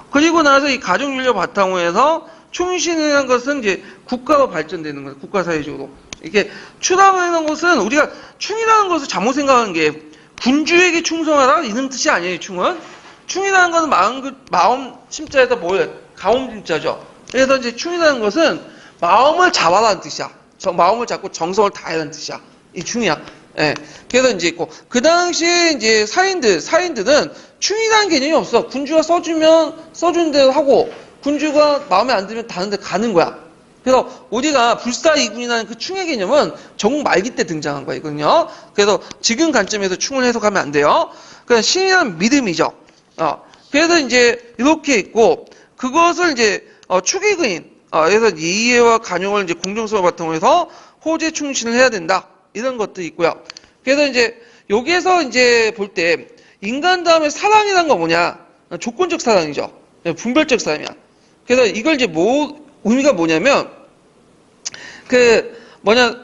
그리고 나서 이 가족 윤리를 바탕으로 해서 충신이라는 것은 이제 국가로 발전되는 거예요. 국가 사회적으로. 이게 충이라는 것은 우리가 충이라는 것을 잘못 생각하는 게 군주에게 충성하라 이런 뜻이 아니에요. 충이라는 것은 마음 심자에서 뭐예요? 가움 심자죠. 그래서 이제 충이라는 것은 마음을 잡아라는 뜻이야. 마음을 잡고 정성을 다하라는 뜻이야. 이 충이야. 예. 그래서 이제 있고 그 당시에 이제 사인들은 충이라는 개념이 없어. 군주가 써준 대로 하고 군주가 마음에 안 들면 다른 데 가는 거야. 그래서 우리가 불사이군이라는 그 충의 개념은 정국 말기 때 등장한 거거든요. 그래서 지금 관점에서 충을 해석하면 안 돼요. 그냥 신이란 믿음이죠. 그래서 이제 이렇게 있고 그것을 이제 축의그인 그래서 이해와 간용을 이제 공정성을 바탕으로 해서 호재 충신을 해야 된다. 이런 것도 있고요. 그래서 이제 여기에서 이제 볼 때 인간 다음에 사랑이란 거 뭐냐? 조건적 사랑이죠. 분별적 사랑이야. 그래서 이걸 이제 의미가 뭐냐면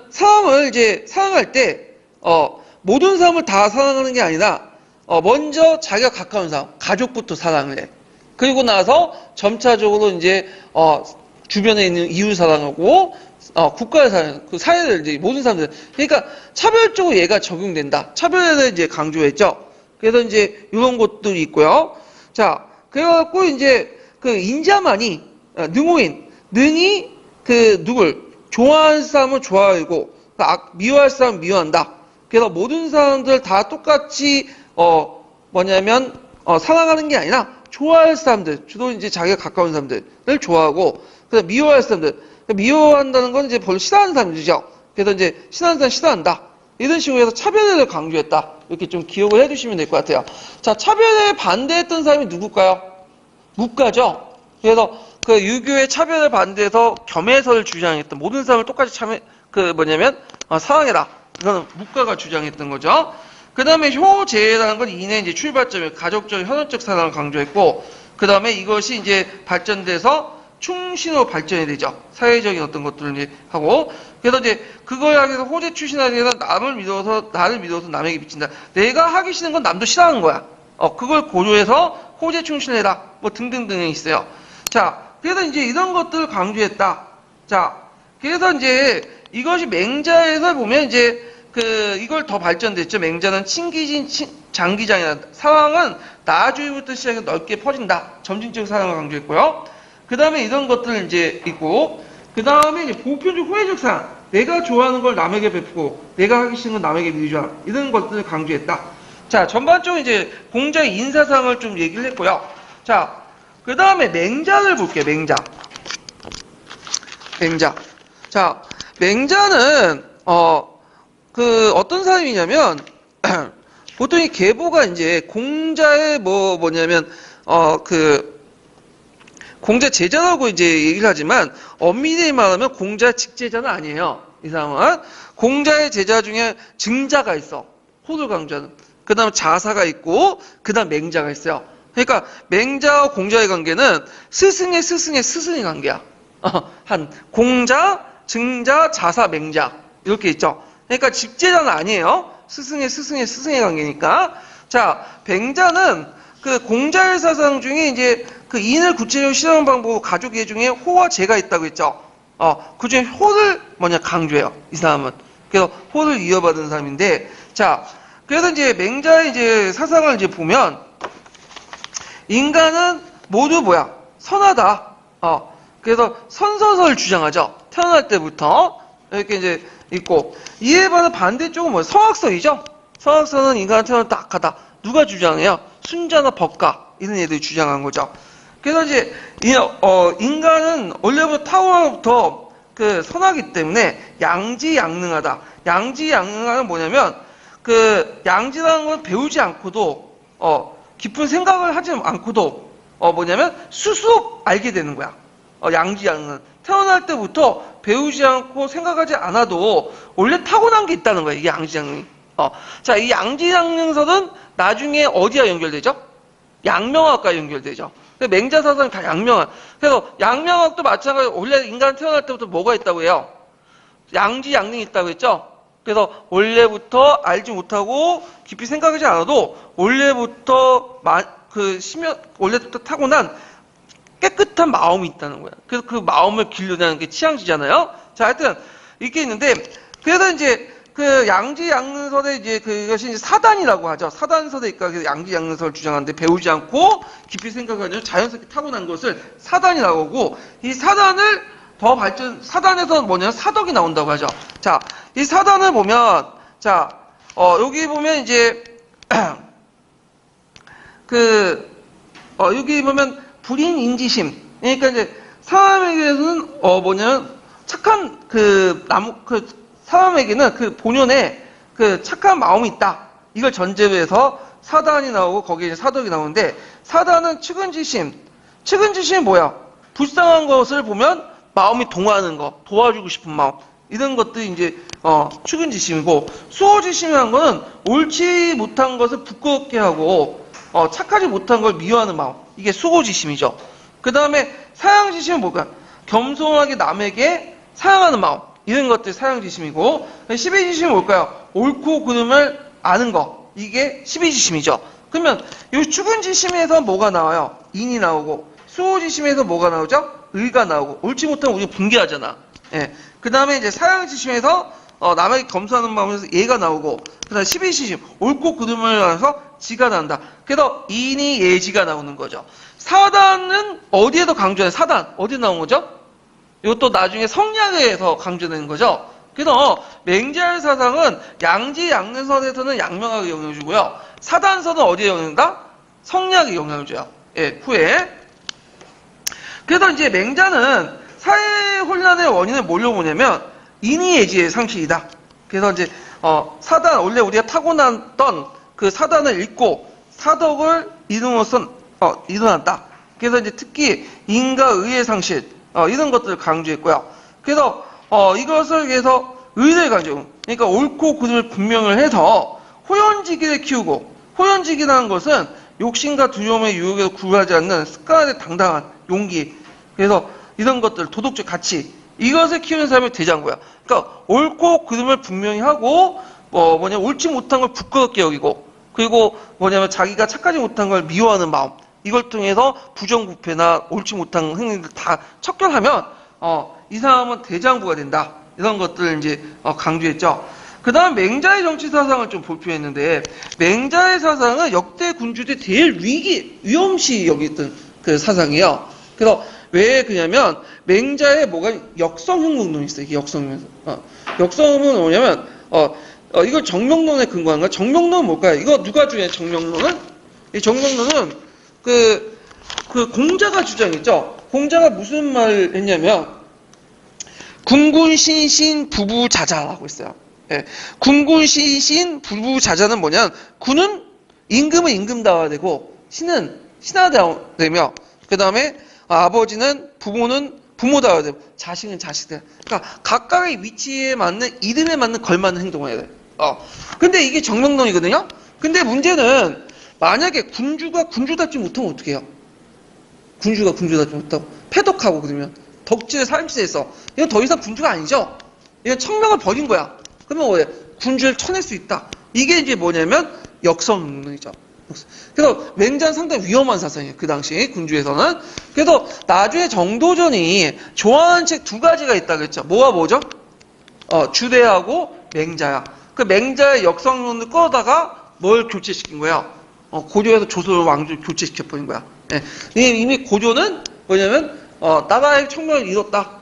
사람을 이제 사랑할 때 모든 사람을 다 사랑하는 게 아니라 먼저 자기가 가까운 사람, 가족부터 사랑을 해. 그리고 나서 점차적으로 이제 주변에 있는 이웃 사랑하고 국가의 사랑, 그 사회를 이제 모든 사람들. 그러니까 차별적으로 얘가 적용된다. 차별을 이제 강조했죠. 그래서 이제 이런 것들이 있고요. 자, 그래갖고 이제 그 인자만이 능이 누굴 좋아하는 사람을 좋아하고 미워할 사람을 미워한다. 그래서 모든 사람들 다 똑같이 사랑하는 게 아니라 좋아할 사람들, 주로 이제 자기가 가까운 사람들을 좋아하고 그래서 미워할 사람들, 미워한다는 건 이제 별로 싫어하는 사람들이죠. 그래서 이제 싫어하는 사람 싫어한다. 이런 식으로 해서 차별을 강조했다. 이렇게 좀 기억을 해두시면 될 것 같아요. 자, 차별에 반대했던 사람이 누굴까요? 묵가죠. 그래서 그 유교의 차별을 반대해서 겸해서를 주장했던 모든 사람을 똑같이 사랑해라. 이거는 묵가가 주장했던 거죠. 그 다음에 효제라는 건 인의 이제 출발점에 가족적, 현원적 사랑을 강조했고, 그 다음에 이것이 이제 발전돼서 충신으로 발전이 되죠. 사회적인 어떤 것들을 이제 하고, 그래서 이제 그거에 항해서 호재 출신하기 위해서 나를 믿어서 남에게 비친다. 내가 하기 싫은 건 남도 싫어하는 거야. 그걸 고려해서 호재 충신해라. 뭐 등등등이 있어요. 자, 그래서 이제 이런 것들을 강조했다. 자, 그래서 이제 이것이 맹자에서 보면 이제 이걸 더 발전됐죠. 맹자는 친기진, 장기장이다. 사랑은 나주의부터 시작해서 넓게 퍼진다. 점진적 사랑을 강조했고요. 그 다음에 이런 것들 이제 있고, 그 다음에 이제 보편적 후회적 사랑. 내가 좋아하는 걸 남에게 베푸고, 내가 하기 싫은 건 남에게 미루자. 이런 것들을 강조했다. 자, 전반적으로 이제 공자의 인사상을 좀 얘기를 했고요. 자, 그 다음에 맹자를 볼게요. 맹자. 자, 맹자는, 어떤 사람이냐면, 보통 이 계보가 이제 공자의 공자 제자라고 이제 얘기를 하지만, 엄밀히 말하면 공자 직제자는 아니에요. 이 사람은. 공자의 제자 중에 증자가 있어. 호를 강조하는. 그 다음에 자사가 있고, 그 다음 맹자가 있어요. 그러니까 맹자와 공자의 관계는 스승의 스승의 관계야. 공자, 증자, 자사, 맹자. 이렇게 있죠. 그러니까 직제자는 아니에요. 스승의 스승의 관계니까. 자, 맹자는 그 공자의 사상 중에 이제 그 인을 구체적으로 실현하는 방법 가족 예 중에 호와 제가 있다고 했죠. 그중에 호를 강조해요. 이 사람은. 그래서 호를 이어받은 사람인데, 자, 그래서 이제 맹자의 이제 사상을 이제 보면, 인간은 모두 선하다. 그래서 선서설 주장하죠. 태어날 때부터. 이렇게 이제 있고, 이에 반해 반대쪽은 성악설이죠. 성악설은 인간은 태어날 때 악하다. 누가 주장해요? 순자나 법가. 이런 애들이 주장한 거죠. 그래서 이제, 인간은 원래부터 타고나부터 선하기 때문에 양지양능하다. 양지양능하는 뭐냐면, 양지라는 건 배우지 않고도, 깊은 생각을 하지 않고도, 수수업 알게 되는 거야. 양지양능. 태어날 때부터 배우지 않고 생각하지 않아도 원래 타고난 게 있다는 거야. 이게 양지양능이. 자, 이 양지양능설은 나중에 어디와 연결되죠? 양명학과 연결되죠. 맹자사상은 다 양명학. 그래서 양명학도 마찬가지로 원래 인간 태어날 때부터 뭐가 있다고 해요? 양지양능이 있다고 했죠? 그래서 원래부터 알지 못하고 깊이 생각하지 않아도 원래부터 원래부터 타고난 깨끗한 마음이 있다는 거야. 그래서 그 마음을 길러내는 게 취향지잖아요. 자, 하여튼 이렇게 있는데 그래서 이제 양지양능설의 이제 그것이 이제 사단이라고 하죠. 사단설이니까 그래서 양지양능설을 주장하는데 배우지 않고 깊이 생각하는 자연스럽게 타고난 것을 사단이라고 하고 이 사단을 사단에서 사덕이 나온다고 하죠. 자, 이 사단을 보면 자, 여기 보면 이제 여기 보면 불인인지심. 그러니까 이제 사람에게는 착한 사람에게는 본연의 착한 마음이 있다. 이걸 전제로 해서 사단이 나오고 거기에 이제 사덕이 나오는데 사단은 측은지심. 측은지심이 뭐야? 불쌍한 것을 보면 마음이 동하는 거, 도와주고 싶은 마음. 이런 것들이 이제 측은지심이고 수호지심이라는 거는 옳지 못한 것을 부끄럽게 하고 착하지 못한 걸 미워하는 마음. 이게 수호지심이죠. 그 다음에 사양지심은 뭘까? 겸손하게 남에게 사양하는 마음. 이런 것들이 사양지심이고 12지심은 뭘까요? 옳고 그름을 아는 거. 이게 12지심이죠. 그러면 이 측은지심에서 뭐가 나와요? 인이 나오고 수호지심에서 뭐가 나오죠? 의가 나오고 옳지 못하면 우리가 분개하잖아. 예. 그 다음에 이제 사양지심에서 남에게 겸손하는 마음에서 예가 나오고 그 다음에 12지심 옳고 그름을 알아서 지가 난다. 그래서 인이 예지가 나오는 거죠. 사단은 어디에도 강조해? 사단 어디에 나온 거죠? 이것도 나중에 성리학에서 강조되는 거죠. 그래서 맹자의 사상은 양지양능설에서는 양명학에 영향을 주고요. 사단설은 어디에 영향을 준다? 성리학에 영향을 줘요. 예, 후에. 그래서 이제 맹자는 사회 혼란의 원인을 뭘로 보냐면 인의예지의 상실이다. 그래서 이제 사단 원래 우리가 타고났던 그 사단을 잃고 사덕을 이름으로써 일어났다. 그래서 이제 특히 인과 의의 상실 이런 것들을 강조했고요. 그래서 이것을 위해서 의를 강조. 그러니까 옳고 그름을 분명을 해서 호연지기를 키우고 호연지기라는 것은 욕심과 두려움의 유혹에서 굴하지 않는 습관에 당당한 용기. 그래서 이런 것들 도덕적 가치 이것을 키우는 사람이 대장부야. 그러니까 옳고 그름을 분명히 하고 옳지 못한 걸 부끄럽게 여기고 그리고 자기가 착하지 못한 걸 미워하는 마음. 이걸 통해서 부정부패나 옳지 못한 행위를 다 척결하면 이 사람은 대장부가 된다. 이런 것들을 이제 강조했죠. 그 다음 맹자의 정치 사상을 좀 볼 필요가 있는데 맹자의 사상은 역대 군주들이 제일 위험시 여겼던 그 사상이에요. 그래서 왜 그러냐면 맹자의 역성흉문론이 있어요. 이게 역성흉문. 역성흉문은 뭐냐면 이걸 정명론에 근거한 거야. 정명론은 뭘까요? 이거 누가 주냐? 정명론은? 이 정명론은 그 공자가 주장했죠. 공자가 무슨 말을 했냐면 군군신신 부부자자라고 했어요. 예. 군군신신 부부자자는 뭐냐면 군은 임금은 임금다워야 되고 신은 신하다워야 되며 그 다음에 아버지는 부모는 부모다워야 되고 자식은 자식다. 그러니까 각각의 위치에 맞는 이름에 맞는 걸맞는 행동을 해야 돼. 근데 이게 정명론이거든요. 근데 문제는 만약에 군주가 군주답지 못하면 어떻게 해요? 군주가 군주답지 못하고 패덕하고 그러면 덕질에 살림시대에서 이건 더 이상 군주가 아니죠. 이건 청명을 버린 거야. 그러면 왜 군주를 쳐낼 수 있다. 이게 이제 뭐냐면 역성론이죠. 그래서 맹자는 상당히 위험한 사상이에요. 그 당시 군주에서는. 그래서 나중에 정도전이 좋아하는 책 두 가지가 있다고 했죠. 뭐와 뭐죠? 주대하고 맹자야. 그 맹자의 역성론을 끌어다가 뭘 교체시킨 거야? 고조에서 조선을 왕조 교체시켜버린 거야. 예. 이미 고조는 뭐냐면 나라의 청명을 잃었다.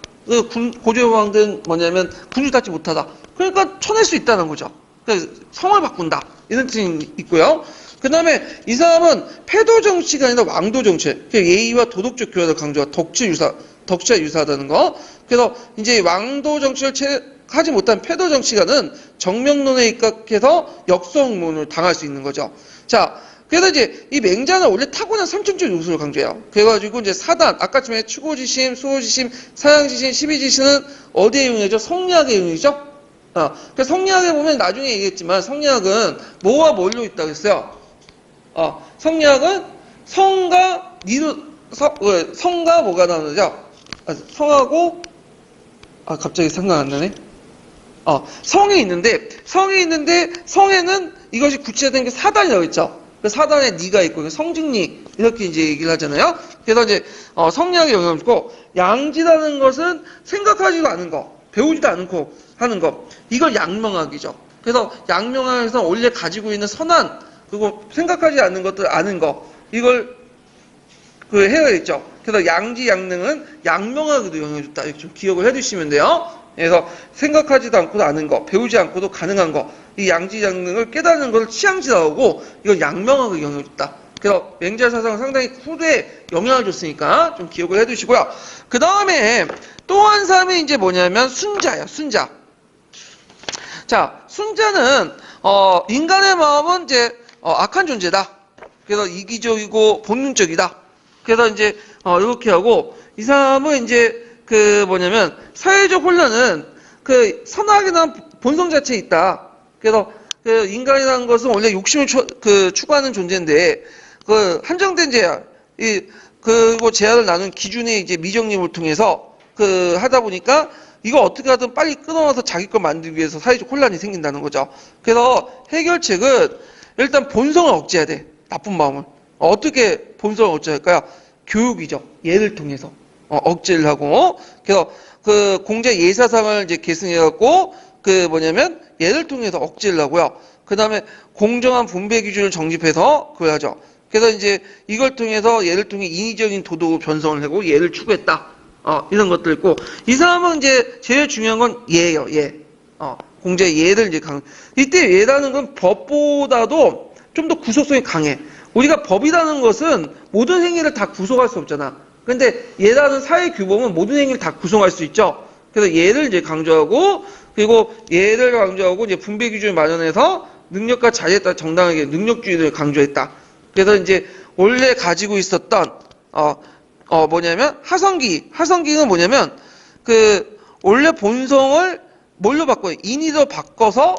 고조의 왕들은 뭐냐면 군주 닫지 못하다. 그러니까 쳐낼 수 있다는 거죠. 그래서 성을 바꾼다. 이런 뜻이 있고요. 그 다음에 이 사람은 패도 정치가 아니라 왕도 정치. 예의와 도덕적 교화를 강조한 덕치와 유사하다는 거. 그래서 이제 왕도 정치를 하지 못한 패도 정치가는 정명론에 입각해서 역성론을 당할 수 있는 거죠. 자, 그래서 이제 이 맹자는 원래 타고난 삼천적 요소를 강조해요. 그래가지고 이제 사단, 아까 전에 추고지심, 수호지심, 사양지심, 십이지심은 어디에 용이죠? 성리학에 용이죠? 그래서 성리학에 보면 나중에 얘기했지만 성리학은 뭐와 뭘로 있다고 했어요? 성리학은 성과 뭐가 나오죠? 성하고, 갑자기 생각 안 나네? 성이 있는데, 성에는 이것이 구체화된 게 사단이라고 했죠? 그 사단에 니가 있고, 성직리, 이렇게 이제 얘기를 하잖아요? 그래서 이제, 성리학에 영향을 주고, 양지라는 것은 생각하지도 않은 거, 배우지도 않고 하는 거, 이걸 양명학이죠. 그래서 양명학에서 원래 가지고 있는 선한, 그리고 생각하지 않는 것들 아는 거, 이걸, 해야겠죠. 그래서 양지, 양능은 양명학에도 영향을 줬다. 이렇게 좀 기억을 해주시면 돼요. 그래서 생각하지도 않고도 아는 거, 배우지 않고도 가능한 거, 이 양지양능을 깨닫는 것을 치양지라고 이걸 양명학에 영향을 줬다. 그래서 맹자 사상은 상당히 후대에 영향을 줬으니까 좀 기억을 해두시고요. 그 다음에 또 한 사람이 이제 뭐냐면 순자예요. 순자. 자, 순자는 인간의 마음은 이제 악한 존재다. 그래서 이기적이고 본능적이다. 그래서 이제 이렇게 하고 이 사람은 이제 뭐냐면 사회적 혼란은 선악에 대한 본성 자체에 있다. 그래서 인간이라는 것은 원래 욕심을 추구하는 존재인데 한정된 제한 그리고 제한을 나눈 기준의 이제 미정립을 통해서 하다 보니까 이거 어떻게 하든 빨리 끊어놔서 자기 걸 만들기 위해서 사회적 혼란이 생긴다는 거죠. 그래서 해결책은 일단 본성을 억제해야 돼. 나쁜 마음을. 어떻게 본성을 억제할까요? 교육이죠. 예를 통해서. 억제를 하고, 그래서 공자 예사상을 이제 계승해갖고, 뭐냐면, 예를 통해서 억제를 하고요. 그 다음에 공정한 분배 기준을 정립해서 그걸 하죠. 그래서 이제 이걸 통해서 예를 통해 인위적인 도덕을 변성을 하고 예를 추구했다. 이런 것들 있고, 이 사람은 이제 제일 중요한 건 예예요, 예. 공자의 예를 이제 이때 예라는 건 법보다도 좀 더 구속성이 강해. 우리가 법이라는 것은 모든 행위를 다 구속할 수 없잖아. 근데 예라는 사회 규범은 모든 행위를 다 구성할 수 있죠. 그래서 예를 이제 강조하고, 그리고 예를 강조하고 이제 분배 기준을 마련해서 능력과 자질에 따라 정당하게 능력주의를 강조했다. 그래서 이제 원래 가지고 있었던 뭐냐면 하성기는 뭐냐면 원래 본성을 뭘로 바꿔요? 인위로 바꿔서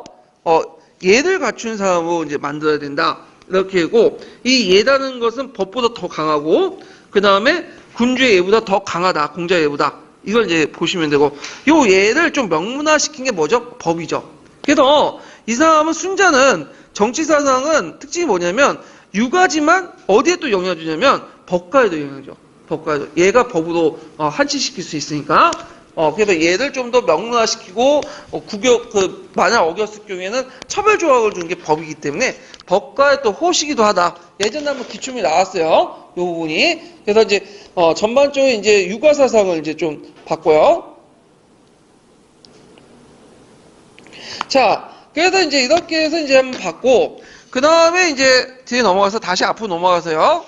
예를 갖춘 사람으로 이제 만들어야 된다. 이렇게 하고 이 예라는 것은 법보다 더 강하고 그 다음에 군주의 예보다 더 강하다. 공자의 예보다. 이걸 이제 보시면 되고 요 예를 좀 명문화시킨 게 뭐죠? 법이죠. 그래서 이 사람은 순자는 정치사상은 특징이 뭐냐면 육아지만 어디에 또 영향을 주냐면 법가에도 영향을 줘. 법가에도. 얘가 법으로 한치시킬 수 있으니까 그래서 얘를 좀 더 명문화시키고 만약 어겼을 경우에는 처벌 조항을 주는 게 법이기 때문에 법과의 또 호시기도 하다. 예전에 한번 기출이 나왔어요. 요 부분이. 그래서 이제 전반적으로 이제 육아 사상을 이제 좀 봤고요. 자, 그래서 이제 이렇게 해서 이제 한번 봤고 그 다음에 이제 뒤에 넘어가서 다시 앞으로 넘어가서요.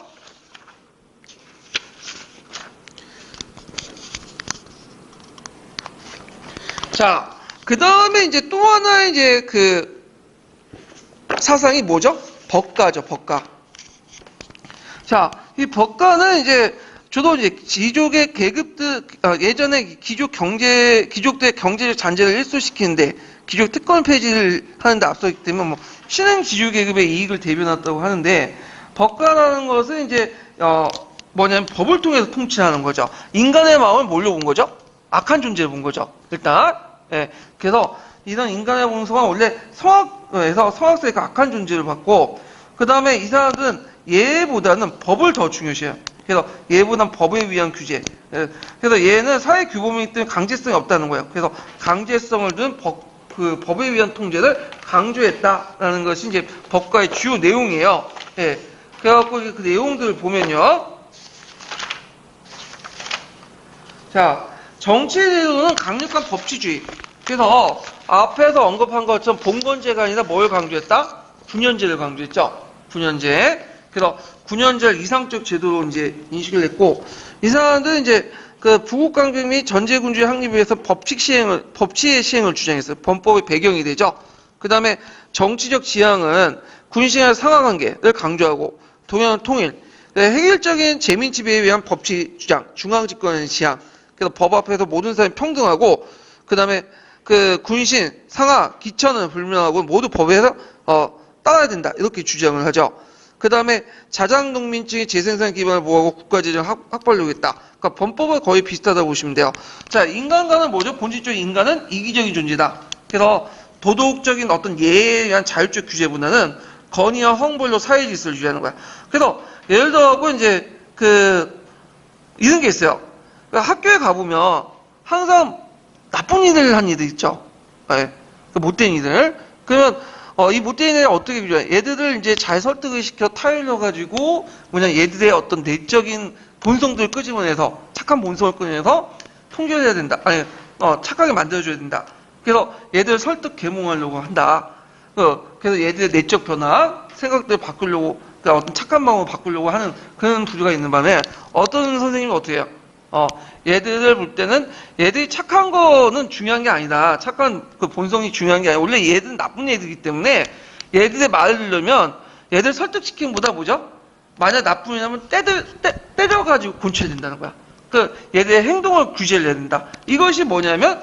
자, 그 다음에 이제 또 하나의 이제 사상이 뭐죠? 법가죠, 법가. 자, 이 법가는 이제 주로 이제 귀족의 계급들, 예전에 귀족들의 경제적 잔재를 일소시키는데, 귀족 특권 폐지를 하는데 앞서기 때문에 뭐, 신흥 귀족 계급의 이익을 대변했다고 하는데, 법가라는 것은 이제, 뭐냐면 법을 통해서 통치하는 거죠. 인간의 마음을 뭘로 본 거죠? 악한 존재를 본 거죠. 일단, 예. 그래서 이런 인간의 본성은 원래 성악에서 성악서의 악한 존재를 봤고, 그 다음에 이 사람들은 예보다는 법을 더 중요시해요. 그래서 예보다는 법에 의한 규제. 그래서 얘는 사회 규범이기 때문에 강제성이 없다는 거예요. 그래서 강제성을 둔 법에 의한 통제를 강조했다라는 것이 이제 법과의 주요 내용이에요. 예. 그래갖고 그 내용들을 보면요. 자, 정치의 제도는 강력한 법치주의. 그래서 앞에서 언급한 것처럼 봉건제가 아니라 뭘 강조했다? 군연제를 강조했죠. 군연제. 그래서 군연제를 이상적 제도로 이제 인식을 했고, 이 사람들은 이제 그 부국강병 및 전제군주의 확립을 위해서 법치의 시행을 주장했어요. 범법의 배경이 되죠. 그 다음에 정치적 지향은 군시의 상하관계를 강조하고, 동양 통일, 획일적인 재민지배에 의한 법치 주장, 중앙집권의 지향, 그래서 법 앞에서 모든 사람이 평등하고, 그 다음에 그 군신, 상하, 기천은 불명하고 모두 법에서 따라야 된다. 이렇게 주장을 하죠. 그 다음에 자장농민층의 재생산 기반을 보호하고 국가재정 확보하려고 했다. 그러니까 범법과 거의 비슷하다고 보시면 돼요. 자, 인간과는 뭐죠? 본질적인 인간은 이기적인 존재다. 그래서 도덕적인 어떤 예에 의한 자율적 규제보다는 건의와 허용벌로 사회 질서를 유지하는 거야. 그래서 예를 들어 이제 이런 게 있어요. 그러니까 학교에 가보면 항상 나쁜 일을 한 이들 있죠. 네. 못된 이들. 그러면 이 못된 이들을 어떻게 규정해? 얘들을 이제 잘 설득을 시켜 타일러가지고 얘들의 어떤 내적인 본성들을 끄집어내서 착한 본성을 끄집어내서 통제를 해야 된다. 아니 착하게 만들어줘야 된다. 그래서 얘들을 설득 계몽하려고 한다. 그래서 얘들의 내적 변화, 생각들을 바꾸려고, 그러니까 어떤 착한 마음을 바꾸려고 하는 그런 부류가 있는 반면에 어떤 선생님이 어떻게 해요? 얘들을 볼 때는 얘들이 착한 거는 중요한 게 아니다. 착한 그 본성이 중요한 게 아니라 원래 얘들은 나쁜 애들이기 때문에 얘들의 말을 들으면 얘들 설득시키는 것보다 뭐죠? 만약 나쁜 애라면 때려가지고 곤쳐야 된다는 거야. 얘들의 행동을 규제를 해야 된다. 이것이 뭐냐면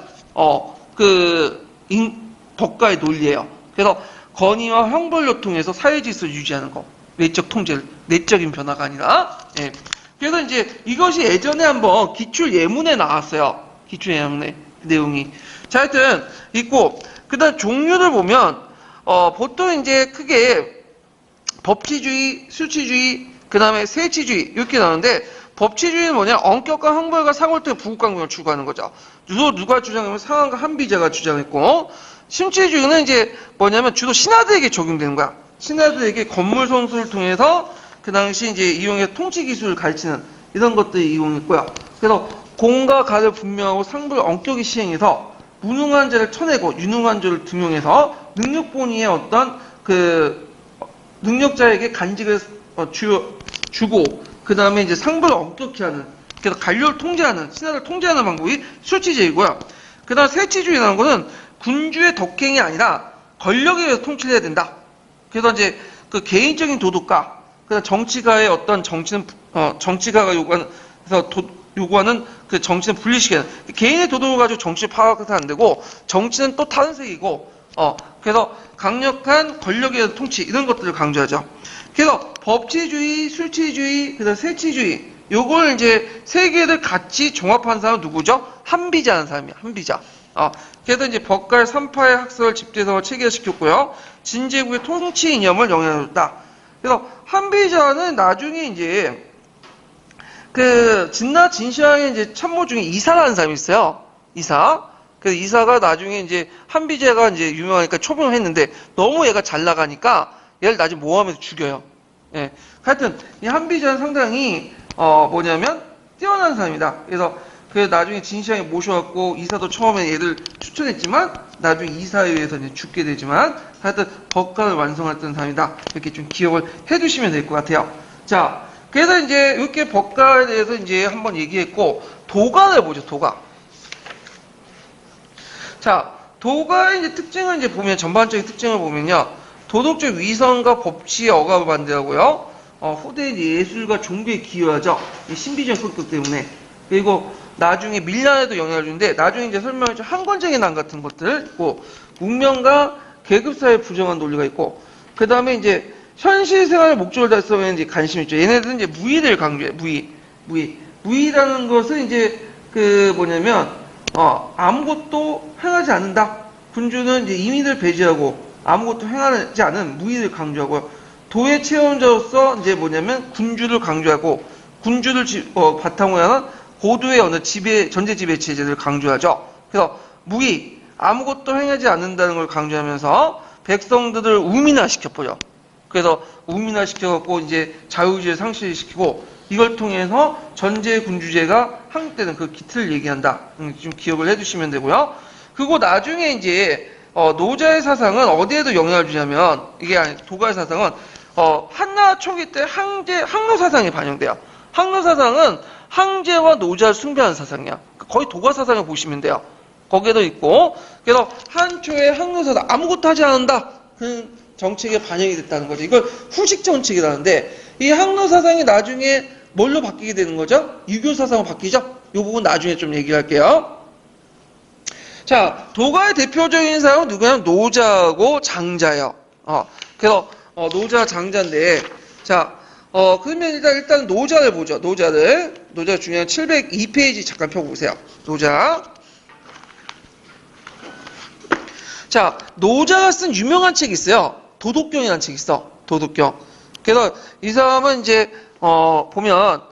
법과의 논리예요. 그래서 건의와 형벌로 통해서 사회 질서를 유지하는 거. 내적 통제를, 내적인 변화가 아니라. 예. 그래서 이제 이것이 예전에 한번 기출 예문에 나왔어요. 기출 예문에 내용이. 자, 하여튼 있고 그다음 종류를 보면 보통 이제 크게 법치주의, 수치주의, 그다음에 세치주의 이렇게 나오는데 법치주의는 뭐냐? 엄격한 형벌과 상호를 통해 부국강병을 추구하는 거죠. 주로 누가 주장하면 상한과 한비자가 주장했고, 심치주의는 이제 뭐냐면 주로 신하들에게 적용되는 거야. 신하들에게 건물 선수를 통해서 그 당시 이제 이용해 통치 기술을 가르치는 이런 것들이 이용했고요. 그래서 공과 가를 분명하고 상부를 엄격히 시행해서 무능한 자를 쳐내고 유능한 자를 등용해서 능력 본위의 어떤 능력자에게 간직을 주고 그 다음에 이제 상부를 엄격히 하는, 그래서 관료를 통제하는, 신하를 통제하는 방법이 수치제이고요. 그 다음 세치주의라는 것은 군주의 덕행이 아니라 권력에 의해서 통치를 해야 된다. 그래서 이제 그 개인적인 도덕과 그 정치가의 어떤 정치가가 요구하는 그 정치는 분리시키는, 개인의 도덕을 가지고 정치를 파악해서 안 되고 정치는 또 다른 색이고 그래서 강력한 권력에 의한 통치 이런 것들을 강조하죠. 그래서 법치주의, 술치주의, 그다음 세치주의 요걸 이제 세 개를 같이 종합한 사람은 누구죠? 한비자라는 사람이야. 한비자. 그래서 이제 법갈 3파의 학설을 집대성을 체계시켰고요. 진제국의 통치 이념을 영향을 줬다. 그래서 한비자는 나중에 이제 진시황의 이제 참모 중에 이사라는 사람이 있어요. 이사. 그래서 이사가 나중에 이제 한비자가 이제 유명하니까 초빙을 했는데 너무 얘가 잘 나가니까 얘를 나중에 모함해서 죽여요. 예. 하여튼 이 한비자는 상당히 뛰어난 사람이다. 그래서 나중에 진시황이 모셔갖고 이사도 처음에 얘를 추천했지만 나중에 이사에 의해서 이제 죽게 되지만 하여튼 법관을 완성했던 사람이다. 이렇게 좀 기억을 해두시면 될 것 같아요. 자, 그래서 이제 이렇게 법관에 대해서 이제 한번 얘기했고 도가를 보죠. 도가. 자, 도가의 이제 특징을 이제 보면 전반적인 특징을 보면요. 도덕적 위선과 법치의 억압을 반대하고요. 후대 예술과 종교에 기여하죠. 이 신비적 성격 때문에. 그리고 나중에 밀란에도 영향을 주는데 나중에 이제 설명했죠. 한권쟁이 난 같은 것들 있고 문명과 계급사회 부정한 논리가 있고 그 다음에 이제 현실 생활의 목적을 달성하는 이제 관심이 있죠. 얘네들은 이제 무의를 강조해. 무의라는 것은 이제 아무것도 행하지 않는다. 군주는 이제 임의를 배제하고 아무것도 행하지 않은 무의를 강조하고요. 도의 체험자로서 이제 뭐냐면 군주를 강조하고 군주를 바탕으로 하는 고도의 어느 전제 지배 체제를 강조하죠. 그래서 무의, 아무것도 행하지 않는다는 걸 강조하면서 백성들을 우민화시켜버려. 그래서 우민화시켜갖고 이제 자유의지를 상실시키고 이걸 통해서 전제 군주제가 한국되는 그 기틀을 얘기한다. 좀 기억을 해두시면 되고요. 그리고 나중에 이제 노자의 사상은 어디에도 영향을 주냐면 이게 아니 도가의 사상은 한나라 초기 때 항로 사상이 반영돼요. 항로 사상은 항제와 노자를 숭배하는 사상이야. 거의 도가 사상을 보시면 돼요. 거기에도 있고 그래서 한초의 항로 사상 아무것도 하지 않는다. 그 정책에 반영이 됐다는 거죠. 이걸 후식 정책이라는데 이 항로 사상이 나중에 뭘로 바뀌게 되는 거죠? 유교 사상으로 바뀌죠? 이 부분 나중에 좀 얘기할게요. 자, 도가의 대표적인 사람은 누구냐면 노자고 장자예요. 그래서 노자 장자인데 자, 그러면 일단 노자를 보죠. 노자 중요한 702페이지 잠깐 펴보세요. 노자. 자, 노자가 쓴 유명한 책이 있어요. 도덕경이라는 책이 있어. 도덕경. 그래서 이 사람은 이제 보면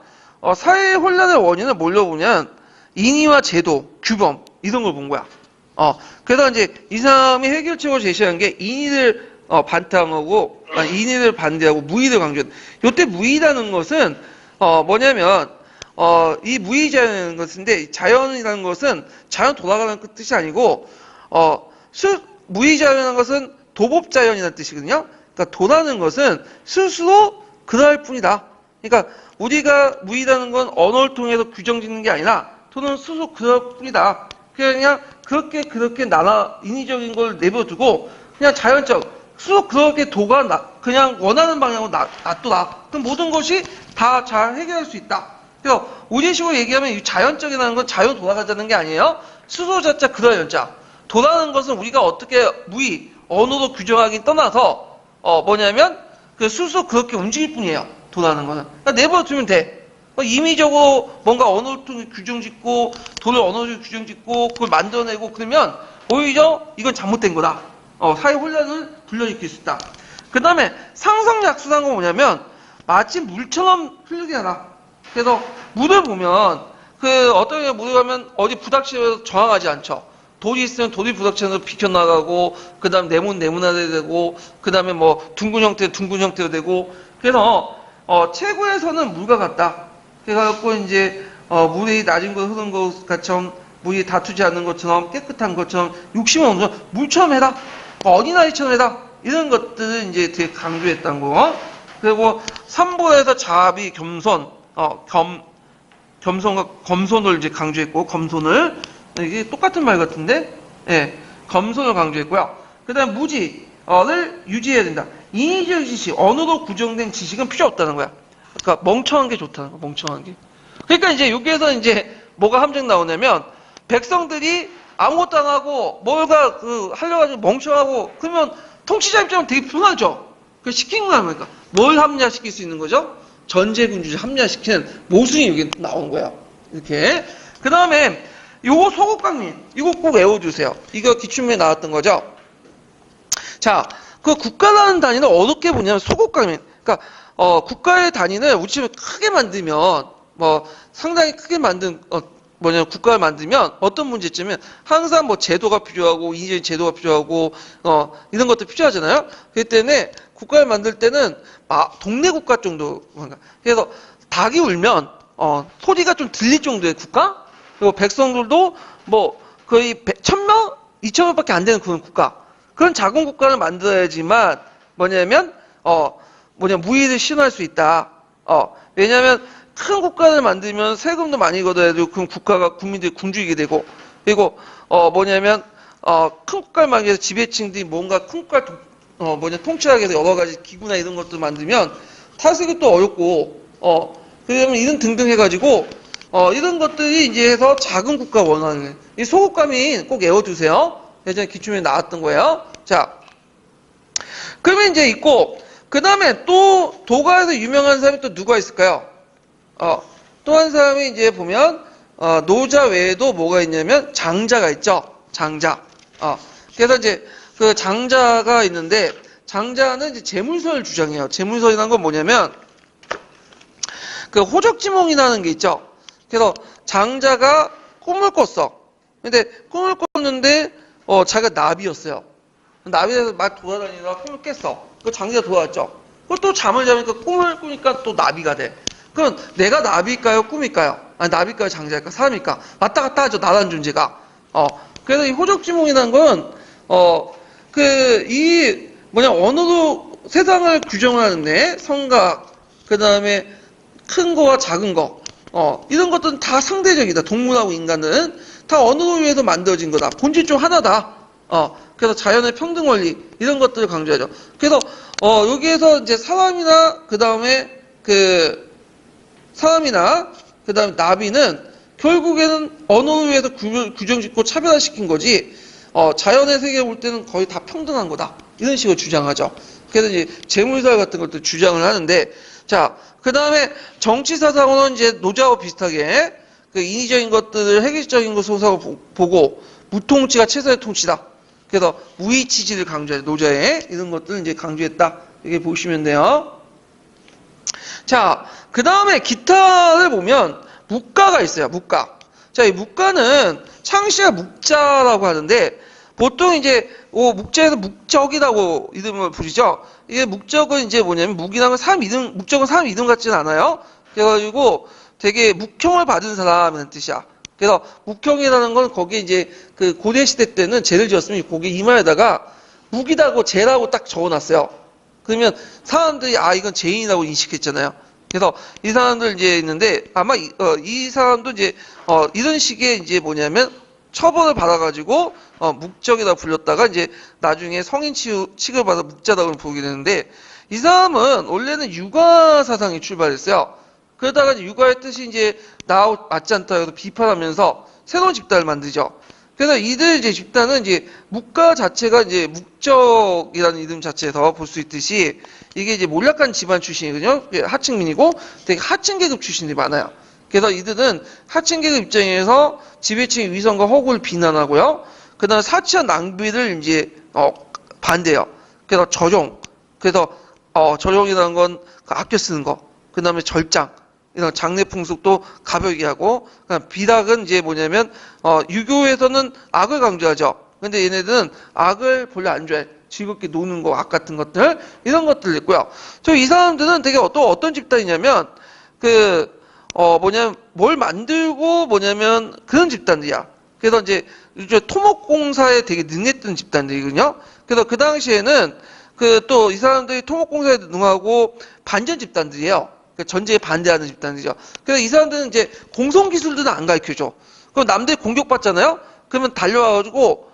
사회의 혼란의 원인을 뭘로 보면 인의와 제도, 규범 이런 걸 본 거야. 그래서 이제 이 사람이 해결책으로 제시한 게 인의를 반대하고 인의를 반대하고 무의를 강조한. 요때 무의라는 것은 뭐냐면 이 무의자라는 것인데 자연이라는 것은 자연 돌아가는 뜻이 아니고 무의자라는 것은 도법자연이라는 뜻이거든요. 그러니까 도라는 것은 스스로 그럴 뿐이다. 그러니까 우리가 무의라는 건 언어를 통해서 규정짓는 게 아니라 도는 스스로 그럴 뿐이다. 그냥 그렇게 인위적인 걸 내버려두고 그냥 스스로 그렇게 도가 그냥 원하는 방향으로 놔둬라. 그럼 모든 것이 다 잘 해결할 수 있다. 그래서 우리식으로 얘기하면 이 자연적이라는 건 자연 돌아가자는 게 아니에요. 스스로 자자 그럴 연자. 도라는 것은 우리가 어떻게 무의, 언어로 규정하기 떠나서 뭐냐면 그 스스로 그렇게 움직일 뿐이에요. 도라는 거는. 그러니까 내버려두면 돼. 임의적으로 뭔가 언어를 통해 규정짓고 도를 언어로 규정짓고 그걸 만들어내고 그러면 오히려 이건 잘못된 거다. 사회 혼란을 불러일으킬 수 있다. 그 다음에 상성약수라는 건 뭐냐면 마치 물처럼 흐르게 하라. 그래서 물을 보면 어떤 게 물을 가면 어디 부닥치면서 정확하지 않죠. 돌이 있으면 돌이 부닥쳐서 비켜나가고 그 다음 네모나게 되고 그 다음에 뭐 둥근 형태로 되고 그래서 최고에서는 물과 같다. 그래갖고 이제 물이 낮은 곳 흐르는 것처럼 물이 다투지 않는 것처럼 깨끗한 것처럼 욕심은 없는 것처럼 물처럼 해라. 어린아이처럼 해라. 이런 것들을 이제 되게 강조했던 거. 그리고 삼보에서 자비, 겸손, 겸손과 검손을 이제 강조했고 검손을 이게 똑같은 말 같은데, 예, 검손을 강조했고요. 그 다음 무지를 유지해야 된다. 인위적 지식, 언어로 구정된 지식은 필요 없다는 거야. 그러니까 멍청한 게 좋다는 거야. 멍청한 게. 그러니까 이제 여기에서 이제 뭐가 함정 나오냐면 백성들이 아무것도 안 하고 뭔가 하려고 하지 멍청하고 그러면 통치자 입장은 되게 불안하죠. 그 시킨 거야. 그러니까 뭘 합리화시킬 수 있는 거죠? 전제군주를 합리화시키는 모순이 여기 나오는 거야. 이렇게. 그 다음에 요거 소국강민 이거 꼭 외워주세요. 이거 기출문에 나왔던 거죠. 자, 그 국가라는 단위는 어떻게 보냐면 소국강민. 그러니까 국가의 단위는 우리처럼 크게 만들면 상당히 크게 만든 국가를 만들면 어떤 문제점은 항상 제도가 필요하고 인위적인 제도가 필요하고 이런 것도 필요하잖아요. 그렇기 때문에 국가를 만들 때는 동네 국가 정도 그래서 닭이 울면 소리가 좀 들릴 정도의 국가 그리고 백성들도 거의 1,000명, 2,000명밖에 안 되는 그런 국가 그런 작은 국가를 만들어야지만 무의를 실현할 수 있다. 왜냐하면 큰 국가를 만들면 세금도 많이 걷어야 되고 그럼 국민들이 굶주리게 되고 그리고 큰 국가를 만들기 위해서 지배층들이 뭔가 큰 국가를 통치하기 위해서 여러 가지 기구나 이런 것도 만들면 타격이 또 어렵고 그러면 이런 등등 해가지고 이런 것들이 이제 해서 작은 국가 원하는 이 소국감이 꼭 외워두세요. 예전에 기출문에 나왔던 거예요. 자, 그러면 이제 있고 그 다음에 또 도가에서 유명한 사람이 또 누가 있을까요? 또 한 사람이 이제 보면 노자 외에도 뭐가 있냐면 장자가 있죠. 장자. 그래서 이제 그 장자가 있는데 장자는 이제 재물설을 주장해요. 재물설이라는 건 뭐냐면 그 호적지몽이라는 게 있죠. 그래서 장자가 꿈을 꿨어. 근데 꿈을 꿨는데 자기가 나비였어요. 나비에서 막 돌아다니다가 꿈을 깼어. 그 장자가 돌아왔죠. 그걸 또 잠을 자니까 꿈을 꾸니까 또 나비가 돼. 그럼 내가 나비일까요? 꿈일까요? 아니, 나비일까요? 장자일까? 사람일까? 왔다 갔다 하죠. 나라는 존재가. 그래서 이 호적지몽이라는 건 언어로 세상을 규정을 하는데 성각, 그 다음에 큰 거와 작은 거, 이런 것들은 다 상대적이다. 동물하고 인간은 다 언어로 위해서 만들어진 거다. 본질 중 하나다. 그래서 자연의 평등 원리 이런 것들을 강조하죠. 그래서 여기에서 이제 사람이나 그 다음에 나비는 결국에는 언어로 위해서 규정짓고 차별화시킨 거지. 자연의 세계에 볼 때는 거의 다 평등한 거다. 이런 식으로 주장하죠. 그래서 이제 재물설 같은 것도 주장을 하는데, 자, 그 다음에 정치사상으로는 이제 노자와 비슷하게 그 인위적인 것들을 획일적인 것으로 보고 무통치가 최선의 통치다. 그래서 무의치지를 강조해요. 노자의 이런 것들을 이제 강조했다. 이렇게 보시면 돼요. 자, 그 다음에 기타를 보면 묵가가 있어요. 묵가. 자, 이 묵가는 창시가 묵자라고 하는데 보통 이제 묵자에서 묵적이라고 이름을 부르죠. 이게 묵적은 이제 뭐냐면 묵이라는 사람 이름, 묵적은 사람 이름 같지는 않아요. 그래가지고 되게 묵형을 받은 사람이라는 뜻이야. 그래서 묵형이라는 건 거기에 이제 그 고대 시대 때는 죄를 지었으면 거기 이마에다가 묵이라고 죄라고 딱 적어놨어요. 그러면 사람들이 이건 죄인이라고 인식했잖아요. 그래서 이 사람들 이제 있는데 아마 이 사람도 이제 이런 식의 이제 뭐냐면 처벌을 받아가지고 묵적이라고 불렸다가 이제 나중에 성인 취급받아 묵자라고 부르게 되는데 이 사람은 원래는 육아 사상이 출발했어요. 그러다가 육아의 뜻이 이제 나하고 맞지 않다 해서 비판하면서 새로운 집단을 만들죠. 그래서 이들 이제 집단은 이제 묵가 자체가 이제 묵적이라는 이름 자체에서 볼 수 있듯이 이게 이제 몰락한 집안 출신이거든요. 하층민이고 되게 하층 계급 출신이 많아요. 그래서 이들은 하층 계급 입장에서 지배층의 위선과 허구를 비난하고요. 그 다음에 사치한 낭비를 이제 반대해요. 그래서 저종이라는 건 아껴 쓰는 거. 그 다음에 절장. 이런 장례 풍속도 가볍게 하고, 비락은 이제 뭐냐면, 유교에서는 악을 강조하죠. 근데 얘네들은 악을 별로 안 좋아해. 즐겁게 노는 거, 악 같은 것들, 이런 것들 있고요. 이 사람들은 되게 또 어떤 집단이냐면, 뭘 만들고 그런 집단들이야. 그래서 이제 토목공사에 되게 능했던 집단들이거든요. 그래서 그 당시에는 또 이 사람들이 토목공사에 능하고 반전 집단들이에요. 전제에 반대하는 집단이죠. 그래서 이 사람들은 이제 공성기술들은 안 가르쳐줘. 그럼 남들이 공격받잖아요? 그러면 달려와가지고,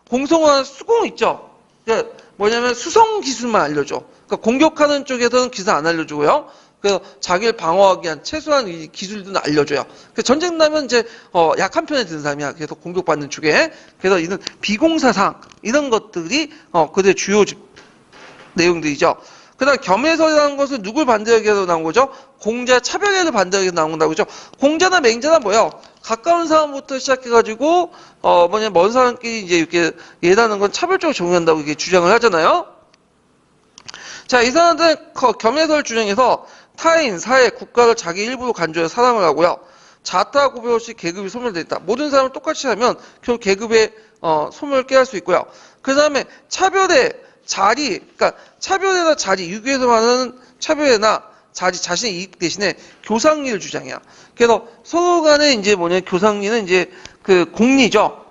공성한 수공 있죠? 그러니까 뭐냐면 수성기술만 알려줘. 그러니까 공격하는 쪽에서는 기술 안 알려주고요. 그래서 자기를 방어하기 위한 최소한 이 기술들은 알려줘요. 그래서 전쟁 나면 이제, 약한 편에 드는 사람이야. 그래서 공격받는 쪽에. 그래서 이런 비공사상, 이런 것들이, 그들의 주요 내용들이죠. 그 다음 겸해설이라는 것은 누굴 반대하기 위해서 나온 거죠? 공자 차별예를 반대하기 위해서 나온다고 그죠? 공자나 맹자나 뭐예요? 가까운 사람부터 시작해가지고 먼 사람끼리 이제 이렇게 예라는 건 차별적으로 적용한다고 이렇게 주장을 하잖아요. 자, 이 사람들은 겸해설 주장에서 타인, 사회, 국가를 자기 일부로 간주해 사랑을 하고요. 자타 구별 없이 계급이 소멸되어 있다. 모든 사람을 똑같이 하면 결국 계급의 소멸을 깨할 수 있고요. 그 다음에 차별의 자리, 그러니까 차별이나 자리, 유교에서 말하는 차별이나 자리, 자신의 이익 대신에 교상리를 주장해요. 그래서 서로 간에 이제 교상리는 이제 공리죠.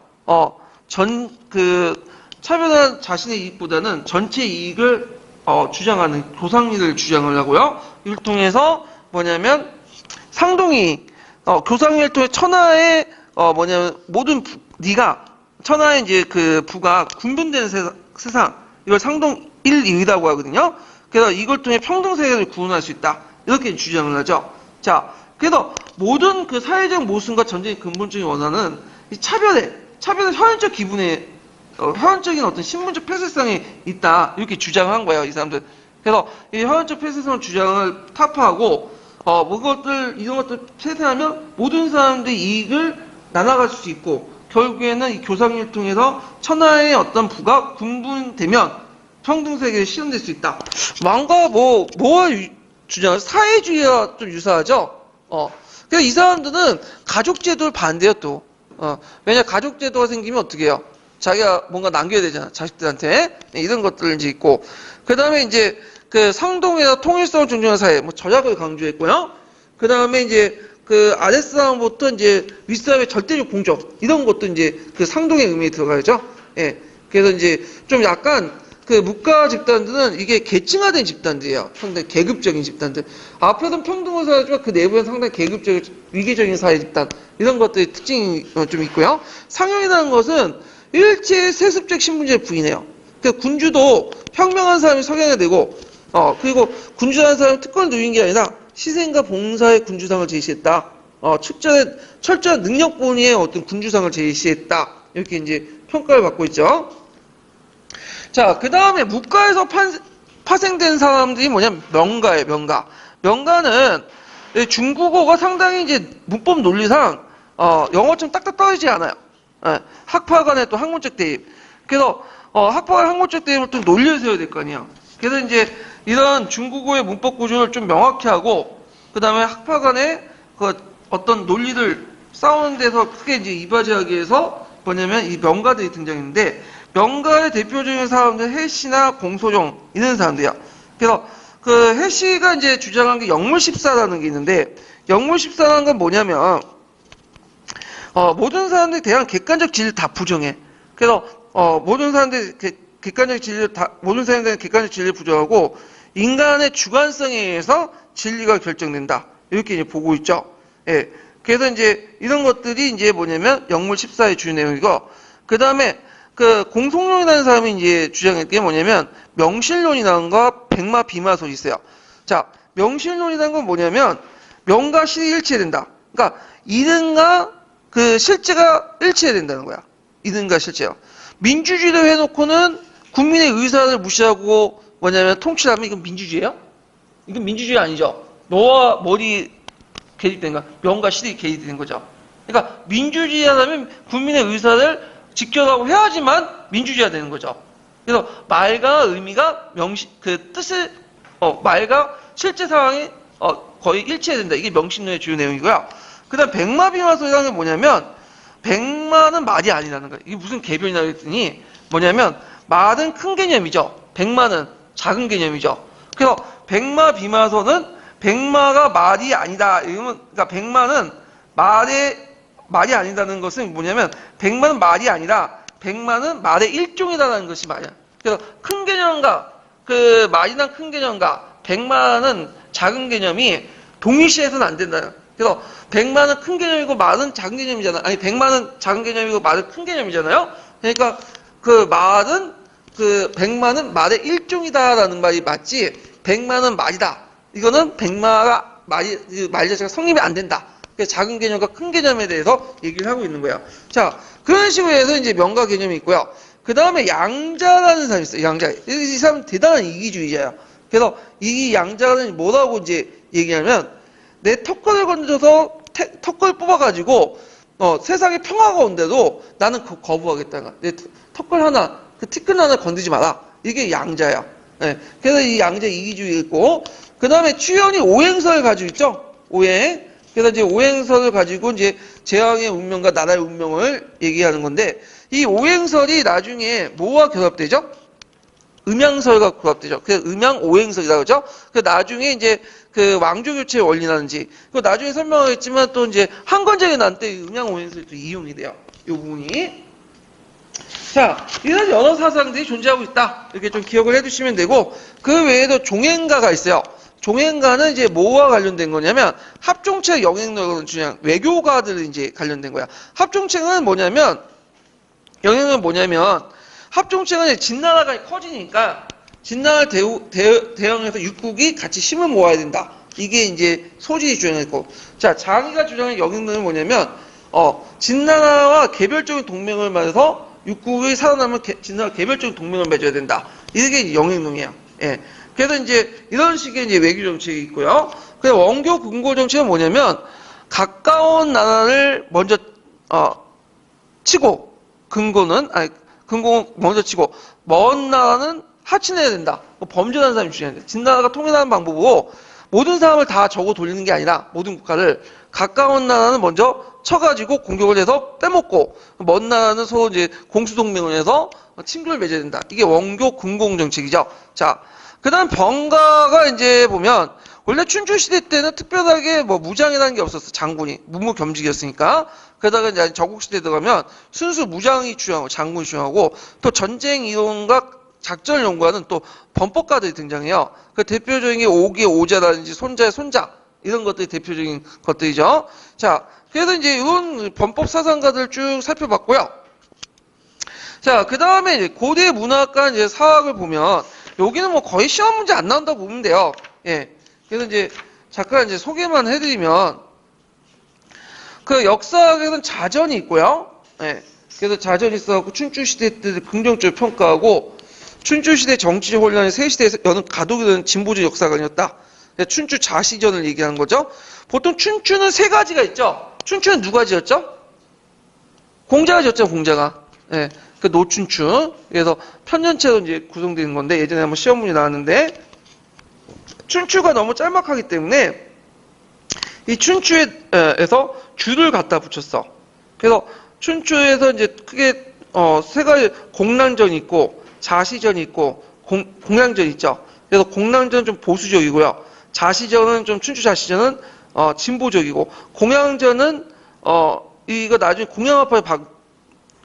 차별한 자신의 이익보다는 전체 이익을 주장하는 교상리를 주장을 하고요. 이를 통해서 상동이 교상리를 통해 천하의 모든 네가 천하의 이제 부가 군분되는 세상 이걸 상동 1, 2라고 하거든요. 그래서 이걸 통해 평등세계를 구현할 수 있다. 이렇게 주장을 하죠. 자, 그래서 모든 사회적 모순과 전쟁의 근본적인 원한은 이 차별의 혈연적 기분에, 혈연적인 어떤 신분적 폐쇄성이 있다. 이렇게 주장한 거예요, 이 사람들. 그래서 이 혈연적 폐쇄성 주장을 타파하고, 이런 것들 폐쇄하면 모든 사람들의 이익을 나눠갈 수 있고, 결국에는 이 교상을 통해서 천하의 어떤 부가 군분되면 평등세계에 실현될 수 있다. 왕가 뭐가 주장하죠? 사회주의와 좀 유사하죠? 그래서 이 사람들은 가족제도를 반대해요, 또. 왜냐, 가족제도가 생기면 어떻게 해요? 자기가 뭔가 남겨야 되잖아, 자식들한테. 네, 이런 것들을 이제 있고. 그 다음에 이제, 그 상동에서 통일성을 존중하는 사회, 뭐 절약을 강조했고요. 그 다음에 이제, 그 아랫사람부터 이제 윗사람의 절대적 공적, 이런 것도 이제 그 상동의 의미에 들어가야죠. 예. 그래서 이제 좀 약간, 그 무가 집단들은 이게 계층화된 집단들이에요. 상당히 계급적인 집단들. 앞에서는 평등한 사회지만 그 내부에는 상당히 계급적인 위계적인 사회 집단, 이런 것들이 특징이 좀 있고요. 상형이라는 것은 일체의 세습적 신분제를 부인해요. 그 군주도 혁명한 사람이 석양이 되고, 그리고 군주라는 사람이 특권을 누린 게 아니라 희생과 봉사의 군주상을 제시했다. 철저한 능력 본위의 어떤 군주상을 제시했다. 이렇게 이제 평가를 받고 있죠. 자, 그 다음에 무가에서 파생된 사람들이 뭐냐면 명가예요, 명가. 명가는 중국어가 상당히 이제 문법 논리상, 영어처럼 딱딱 떨어지지 않아요. 예, 학파 간의 또 학문적 대입. 그래서, 학파 간 학문적 대입을 또 논리를 세워야 될 거 아니에요. 그래서 이제 이런 중국어의 문법 구조를 좀 명확히 하고, 그 다음에 학파 간의 그 어떤 논리를 싸우는 데서 크게 이제 이바지하기 위해서 뭐냐면 이 명가들이 등장했는데, 명가의 대표적인 사람들은 해시나 공소종 이런 사람들이야. 그래서 그 해시가 이제 주장한 게 영물십사라는 게 있는데, 영물십사라는 건 뭐냐면 모든 사람들이 대한 객관적 진리를 다 부정해. 그래서 모든 사람들이 모든 사람들은 객관적 진리를 부정하고 인간의 주관성에 의해서 진리가 결정된다. 이렇게 이제 보고 있죠. 예. 그래서 이제 이런 것들이 이제 뭐냐면 영물십사의 주요 내용이고, 그 다음에 그 공송론이라는 사람이 이제 주장했던 게 뭐냐면 명실론이라는 거 백마 비마설이 있어요. 자, 명실론이라는 건 뭐냐면 명과 실이 일치해야 된다. 그러니까 이른과 그 실제가 일치해야 된다는 거야. 이른과 실제요. 민주주의를 해놓고는 국민의 의사를 무시하고 뭐냐면 통치하면 이건 민주주의예요? 이건 민주주의 아니죠. 너와 머리 개입된 거, 명과 실이 개입된 거죠. 그러니까 민주주의 하려면 국민의 의사를 지켜가고 해야지만 민주주의가 되는 거죠. 그래서 말과 의미가 말과 실제 상황이 거의 일치해야 된다. 이게 명심론의 주요 내용이고요. 그 다음 백마비마설이라는 게 뭐냐면 백마는 말이 아니라는 거예요. 이게 무슨 개변이라고 했더니 뭐냐면 말은 큰 개념이죠. 백마는 작은 개념이죠. 그래서 백마비마설은 백마가 말이 아니다. 그러니까 백마는 말이 아니다는 것은 뭐냐면 백마는 말이 아니라 백마는 말의 일종이라는 것이 말이야. 그래서 큰 개념과 그 말이나 큰 개념과 백마는 작은 개념이 동일시해서는 안 된다. 그래서 백마는 큰 개념이고 말은 작은 개념이잖아. 아니 백마는 작은 개념이고 말은 큰 개념이잖아요. 그러니까 백마는 말의 일종이다라는 말이 맞지. 백마는 말이다. 이거는 백마가 말 자체가 성립이 안 된다. 작은 개념과 큰 개념에 대해서 얘기를 하고 있는 거예요. 자, 그런 식으로 해서 이제 명가 개념이 있고요. 그 다음에 양자라는 사람이 있어요. 양자. 이 사람은 대단한 이기주의자예요. 그래서 이 양자는 뭐라고 이제 얘기하면 내 턱걸을 건져서 턱걸 뽑아가지고 세상에 평화가 온데도 나는 그거 거부하겠다. 내 턱걸 하나, 그 티끌 하나 건드지 마라. 이게 양자야. 네. 그래서 이 양자 이기주의 있고, 그 다음에 추현이 오행설을 가지고 있죠. 오행. 그래서 이제 오행설을 가지고 이제 재앙의 운명과 나라의 운명을 얘기하는 건데, 이 오행설이 나중에 뭐와 결합되죠? 음양설과 결합되죠. 그래서 음양 오행설이라고 하죠. 그 나중에 이제 그 왕조 교체의 원리라든지, 그 나중에 설명하겠지만 또 이제 한건적이 난 때 음양 오행설이 또 이용이 돼요. 이 부분이. 자, 이런 여러 사상들이 존재하고 있다. 이렇게 좀 기억을 해두시면 되고, 그 외에도 종행가가 있어요. 종행가는 이제 뭐와 관련된 거냐면 합종책 영향력을 주장 외교가들 이제 관련된 거야. 합종책은 뭐냐면 영향은 뭐냐면 합종책은 진나라가 커지니까 진나라를 대응해서 육국이 같이 힘을 모아야 된다. 이게 이제 소진이 주장했고, 자 장이가 주장한 영향력은 뭐냐면 진나라와 개별적인 동맹을 맺어서 육국이 살아남은 진나라 개별적인 동맹을 맺어야 된다. 이게 영향력이에요. 예. 그래서 이제 이런 식의 이제 외교 정책이 있고요. 그래서 원교 근고 정책은 뭐냐면 가까운 나라를 먼저 치고 근고 먼저 치고 먼 나라는 하친해야 된다. 범죄하는 사람이 중요한데 진나라가 통일하는 방법으로 모든 사람을 다 적어 돌리는 게 아니라 모든 국가를 가까운 나라는 먼저 쳐가지고 공격을 해서 빼먹고 먼 나라는 서로 이제 공수동맹을 해서 친구를 맺어야 된다. 이게 원교 군공 정책이죠. 자, 그다음 병가가 이제 보면 원래 춘추 시대 때는 특별하게 뭐 무장이라는 게 없었어. 장군이 무무겸직이었으니까. 그러다가 이제 전국 시대에 들어가면 순수 무장이 중요하고 장군이 중요하고 또 전쟁 이론과 작전을 연구하는 또 범법가들이 등장해요. 그 대표적인 게 오기의 오자라든지 손자의 손자 이런 것들이 대표적인 것들이죠. 자, 그래서 이제 이런 범법 사상가들을 쭉 살펴봤고요. 자, 그 다음에 이제 고대 문학과 이제 사학을 보면 여기는 뭐 거의 시험 문제 안 나온다고 보면 돼요. 예. 그래서 이제 잠깐 이제 소개만 해드리면 그 역사학에서는 자전이 있고요. 예. 그래서 자전이 있어갖고 춘추 시대 때 긍정적으로 평가하고 춘추 시대 정치적 혼란이 세 시대에서 여는 가독이 되는 진보적 역사관이었다. 춘추 자시전을 얘기하는 거죠. 보통 춘추는 세 가지가 있죠. 춘추는 누가 지었죠? 공자가 지었죠, 공자가. 예. 그 노춘추. 그래서 편년체로 이제 구성되는 건데 예전에 한번 시험 문제 나왔는데 춘추가 너무 짤막하기 때문에 이 춘추에서 주를 갖다 붙였어. 그래서 춘추에서 이제 크게 세 가지 공랑전이 있고 자시전이 있고 공랑전 있죠. 그래서 공랑전은 좀 보수적이고요. 자시전은 좀 춘추 자시전은 진보적이고 공양전은 이거 나중에 공양화폐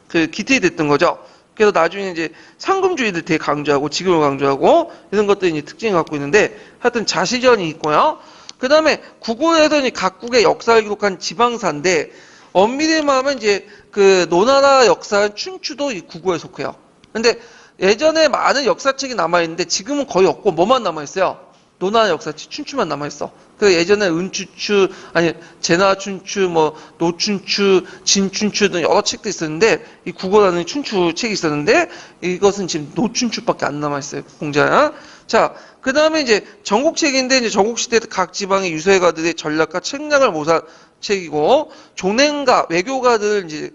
그 기틀이 됐던 거죠. 그래서 나중에 이제 상금주의를 되게 강조하고 지금을 강조하고 이런 것들이 이제 특징을 갖고 있는데 하여튼 자시전이 있고요. 그 다음에 국어에서는 각국의 역사를 기록한 지방사인데 엄밀히 말하면 이제 그 노나라 역사는 춘추도 이 국어에 속해요. 근데 예전에 많은 역사책이 남아있는데 지금은 거의 없고 뭐만 남아있어요? 노나라 역사책 춘추만 남아있어. 그 예전에 은추추, 아니 제나춘추, 뭐 노춘추, 진춘추 등 여러 책도 있었는데 이 국어라는 춘추 책이 있었는데 이것은 지금 노춘추밖에 안 남아있어요. 공자야. 자, 그 다음에 이제 전국책인데 이제 전국시대 각 지방의 유세가들의 전략과 책략을 모사 책이고 종행가, 외교가들 이제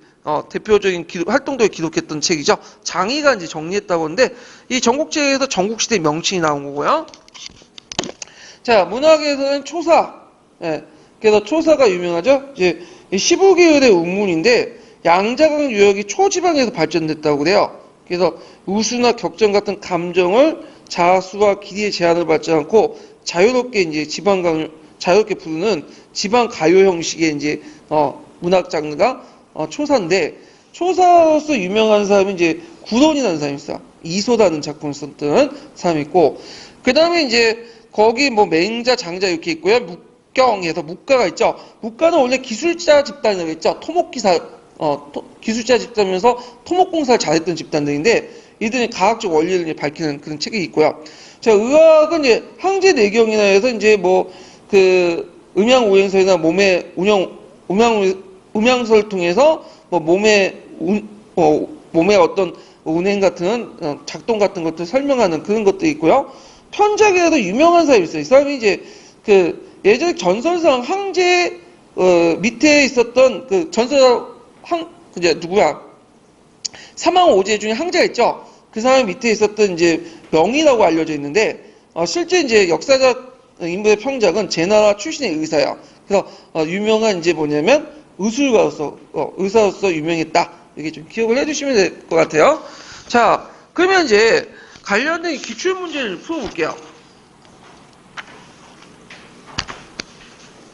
대표적인 활동도에 기록했던 책이죠. 장의가 이제 정리했다고 하는데 이 전국책에서 전국시대 명칭이 나온 거고요. 자, 문학에서는 초사. 예. 그래서 초사가 유명하죠. 이제 15계열의 운문인데 양자강 유역이 초지방에서 발전됐다고 그래요. 그래서 우수나 격정 같은 감정을 자수와 길이의 제한을 받지 않고 자유롭게 이제 자유롭게 부르는 지방 가요 형식의 이제 문학 장르가 초사인데 초사로서 유명한 사람이 이제 구론이라는 사람이 있어요. 이소라는 작품을 썼던 사람이 있고 그 다음에 이제 거기 뭐 맹자, 장자 이렇게 있고요. 묵경에서 묵가가 있죠. 묵가는 원래 기술자 집단이라고 했죠. 기술자 집단이면서 토목공사를 잘했던 집단들인데 이들이 과학적 원리를 밝히는 그런 책이 있고요. 자, 의학은 이제 항제 내경이나 해서 이제 뭐 그 음양오행설이나 몸의 음양설을 통해서 뭐 몸의 어떤 운행 같은 작동 같은 것들 설명하는 그런 것도 있고요. 편작에도 유명한 사람이 있어요. 이 사람이 이제 그 예전에 전설상 항제 밑에 있었던 그 전설 이제 누구야? 사망오제 중에 항제가 있죠. 그 사람 밑에 있었던 이제 명이라고 알려져 있는데 실제 이제 역사적 인물의 평작은 제나라 출신의 의사야. 그래서 유명한 이제 뭐냐면 의사로서 유명했다. 이게 좀 기억을 해주시면 될 것 같아요. 자, 그러면 이제 관련된 기출 문제를 풀어볼게요.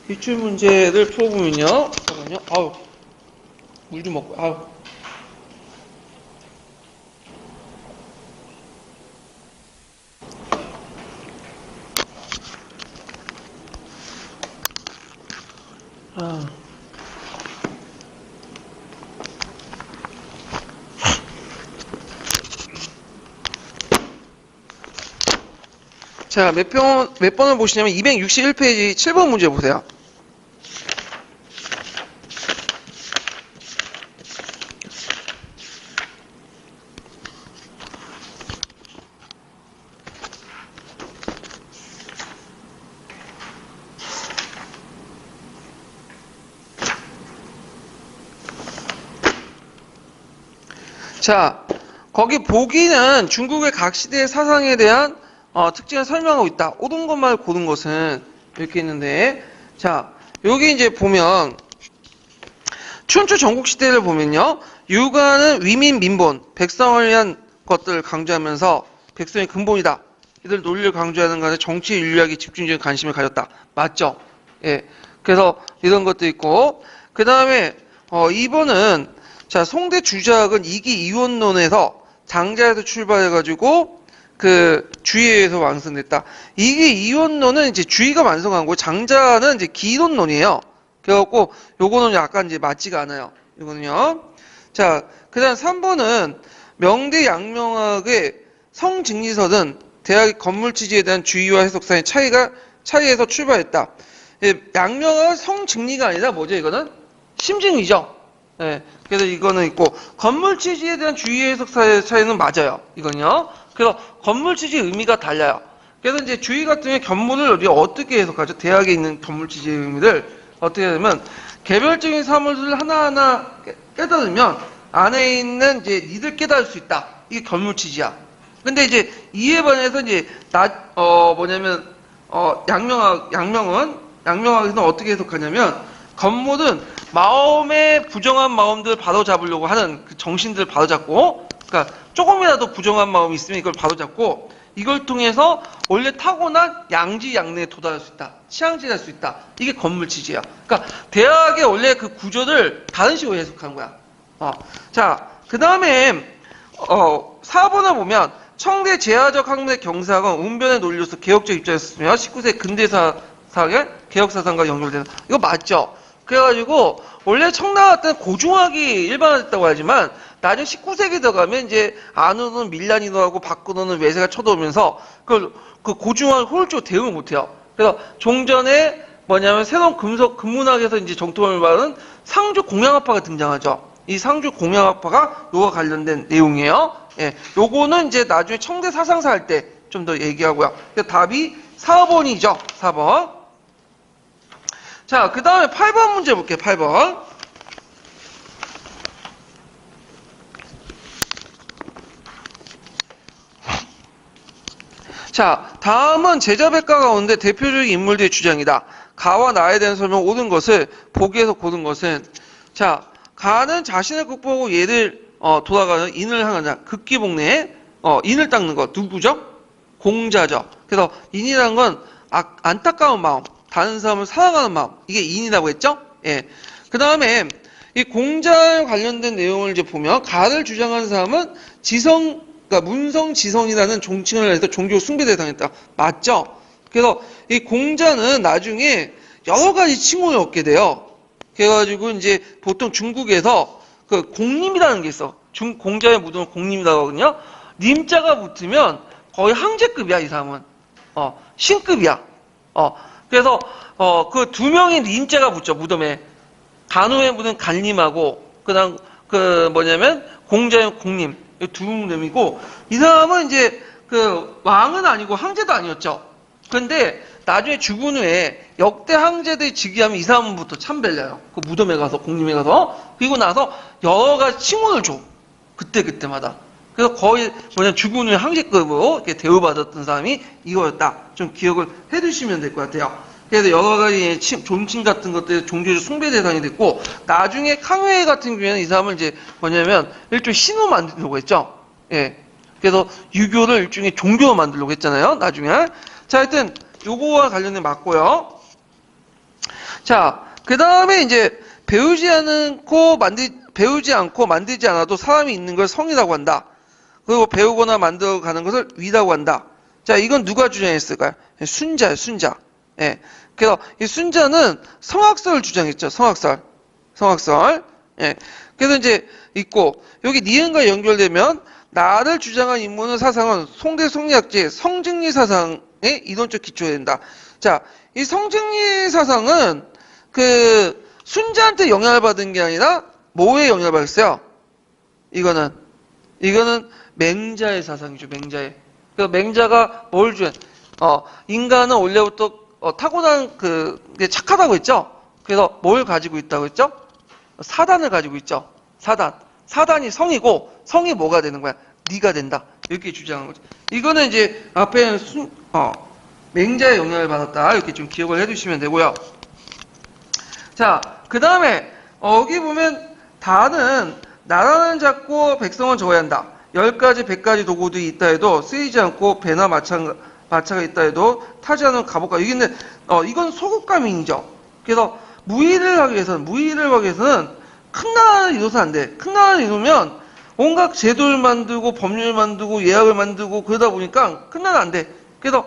기출 문제를 풀어보면요. 잠깐만요. 아우, 물 좀 먹고. 아우. 자, 몇 번을 보시냐면 261페이지 7번 문제 보세요. 자, 거기 보기는 중국의 각 시대의 사상에 대한 특징을 설명하고 있다. 옳은 것만 고른 것은 이렇게 있는데, 자, 여기 이제 보면 춘추 전국 시대를 보면요, 유가는 위민 민본, 백성을 위한 것들을 강조하면서 백성의 근본이다. 이들 논리를 강조하는 것에 정치 윤리학에 집중적인 관심을 가졌다. 맞죠? 예. 그래서 이런 것도 있고, 그 다음에 2번은 자, 송대 주작은 이기 이원론에서 장자에서 출발해가지고 그 주의에서 완성됐다. 이게 이원론은 이제 주의가 완성한 거고, 장자는 이제 기론론이에요. 그래갖고 요거는 약간 이제 맞지가 않아요. 이거는요. 자, 그다음 3번은 명대 양명학의 성직리설은 대학의 건물 취지에 대한 주의와 해석상의 차이에서 출발했다. 예, 양명학은 성직리가 아니라 뭐죠? 이거는 심직리죠. 예, 그래서 이거는 있고, 건물 취지에 대한 주의 해석사의 차이는 맞아요. 이건요. 그래서 건물 취지의 의미가 달라요. 그래서 이제 주의 같은 경우에 건물을 우리가 어떻게 해석하죠? 대학에 있는 건물 취지의 의미를 어떻게 하냐면, 개별적인 사물들을 하나하나 깨달으면 안에 있는 이제 니들 깨달을 수 있다. 이게 건물 취지야. 근데 이제 이에 반해서 이제 양명학에서는 어떻게 해석하냐면, 건물은 마음의 부정한 마음들을 바로잡으려고 하는 그 정신들을 바로잡고, 그러니까 조금이라도 부정한 마음이 있으면 이걸 바로잡고, 이걸 통해서 원래 타고난 양지양내에 도달할 수 있다. 취향질할 수 있다. 이게 건물 취지야. 그러니까 대학의 원래 그 구조를 다른 식으로 해석한 거야. 자, 그 다음에 4번을 보면 청대 제하적 학문의 경사학은 운변의 논리로서 개혁적 입장이었으며 19세 근대사상의 개혁사상과 연결되는, 이거 맞죠? 그래가지고 원래 청나라 때는 고중학이 일반화됐다고 하지만 나중에 19세기 들어가면 이제 안으로는 밀란이 하고 밖으로는 외세가 쳐들어오면서 그 고중학을 효율적으로 대응을 못해요. 그래서 종전에 뭐냐면 새로운 금문학에서 이제 정통을 받은 상주 공양학파가 등장하죠. 이 상주 공양학파가 요와 관련된 내용이에요. 예, 요거는 이제 나중에 청대 사상사 할 때 좀 더 얘기하고요. 답이 4번이죠. 4번. 자, 그 다음에 8번 문제 볼게요. 8번. 자, 다음은 제자백가 가운데 대표적인 인물들의 주장이다. 가와 나에 대한 설명 옳은 것을 보기에서 고른 것은, 자, 가는 자신을 극복하고 얘를 돌아가는 인을 향하자. 극기복례, 인을 닦는 것. 누구죠? 공자죠. 그래서 인이라는 건 안타까운 마음, 다른 사람을 사랑하는 마음, 이게 인이라고 했죠? 예. 그 다음에 이 공자에 관련된 내용을 이제 보면, 가를 주장하는 사람은 그러니까 문성지성이라는 종칭을 해서 종교 숭배 대상이었다. 맞죠? 그래서 이 공자는 나중에 여러 가지 칭호를 얻게 돼요. 그래가지고 이제 보통 중국에서 그 공림이라는 게 있어. 공자의 무덤을 공림이라고 하거든요. 님자가 붙으면 거의 황제급이야, 이 사람은. 신급이야. 그래서 그 두 명의 님자가 붙죠, 무덤에. 간호의 무덤 간림하고, 그다음 공자의 공림. 이 두 놈이고, 이 사람은 이제 그 왕은 아니고 황제도 아니었죠. 근데 나중에 죽은 후에 역대 황제들이 즉위하면 이 사람부터 참벨려요. 그 무덤에 가서, 공림에 가서. 그리고 나서 여러 가지 칭호를 줘. 그때마다. 그래서 거의 죽은 후에 황제급으로 이렇게 대우받았던 사람이 이거였다. 좀 기억을 해두시면 될 것 같아요. 그래서 여러 가지 존칭 같은 것들이 종교적 숭배 대상이 됐고, 나중에 캉웨이 같은 경우에는 이 사람을 이제 일종의 신으로 만들려고 했죠. 예. 그래서 유교를 일종의 종교로 만들려고 했잖아요. 나중에. 자, 하여튼 요거와 관련된 맞고요. 자, 그 다음에 이제 배우지 않고 만들지 않아도 사람이 있는 걸 성이라고 한다. 그리고 배우거나 만들어가는 것을 위라고 한다. 자, 이건 누가 주장했을까요? 순자예요, 순자. 예. 그래서 이 순자는 성악설을 주장했죠. 성악설. 예. 그래서 이제 있고, 여기 니은과 연결되면 나를 주장한 인문의 사상은 송대 송리학제 성직리 사상의 이론적 기초가 된다. 자, 이 성직리 사상은 그 순자한테 영향을 받은 게 아니라 뭐에 영향을 받았어요? 이거는 맹자의 사상이죠. 맹자의. 그 맹자가 뭘 인간은 원래부터 타고난 게 착하다고 했죠. 그래서 뭘 가지고 있다고 했죠? 사단을 가지고 있죠. 사단이 성이고, 성이 뭐가 되는 거야? 니가 된다. 이렇게 주장한 거죠. 이거는 이제 앞에는 맹자의 영향을 받았다. 이렇게 좀 기억을 해두시면 되고요. 자, 그 다음에 여기 보면 다는 나라는 작고 백성은 적어야 한다. 10가지, 100가지 도구들이 있다 해도 쓰이지 않고 배나 마차가 있다 해도 타지 않은 갑옷과 이건 소국가민이죠. 그래서 무의를 하기 위해서는 큰 나라를 이뤄서 안 돼. 큰 나라를 이루면 온갖 제도를 만들고 법률을 만들고 예약을 만들고 그러다 보니까 큰 나라 안 돼. 그래서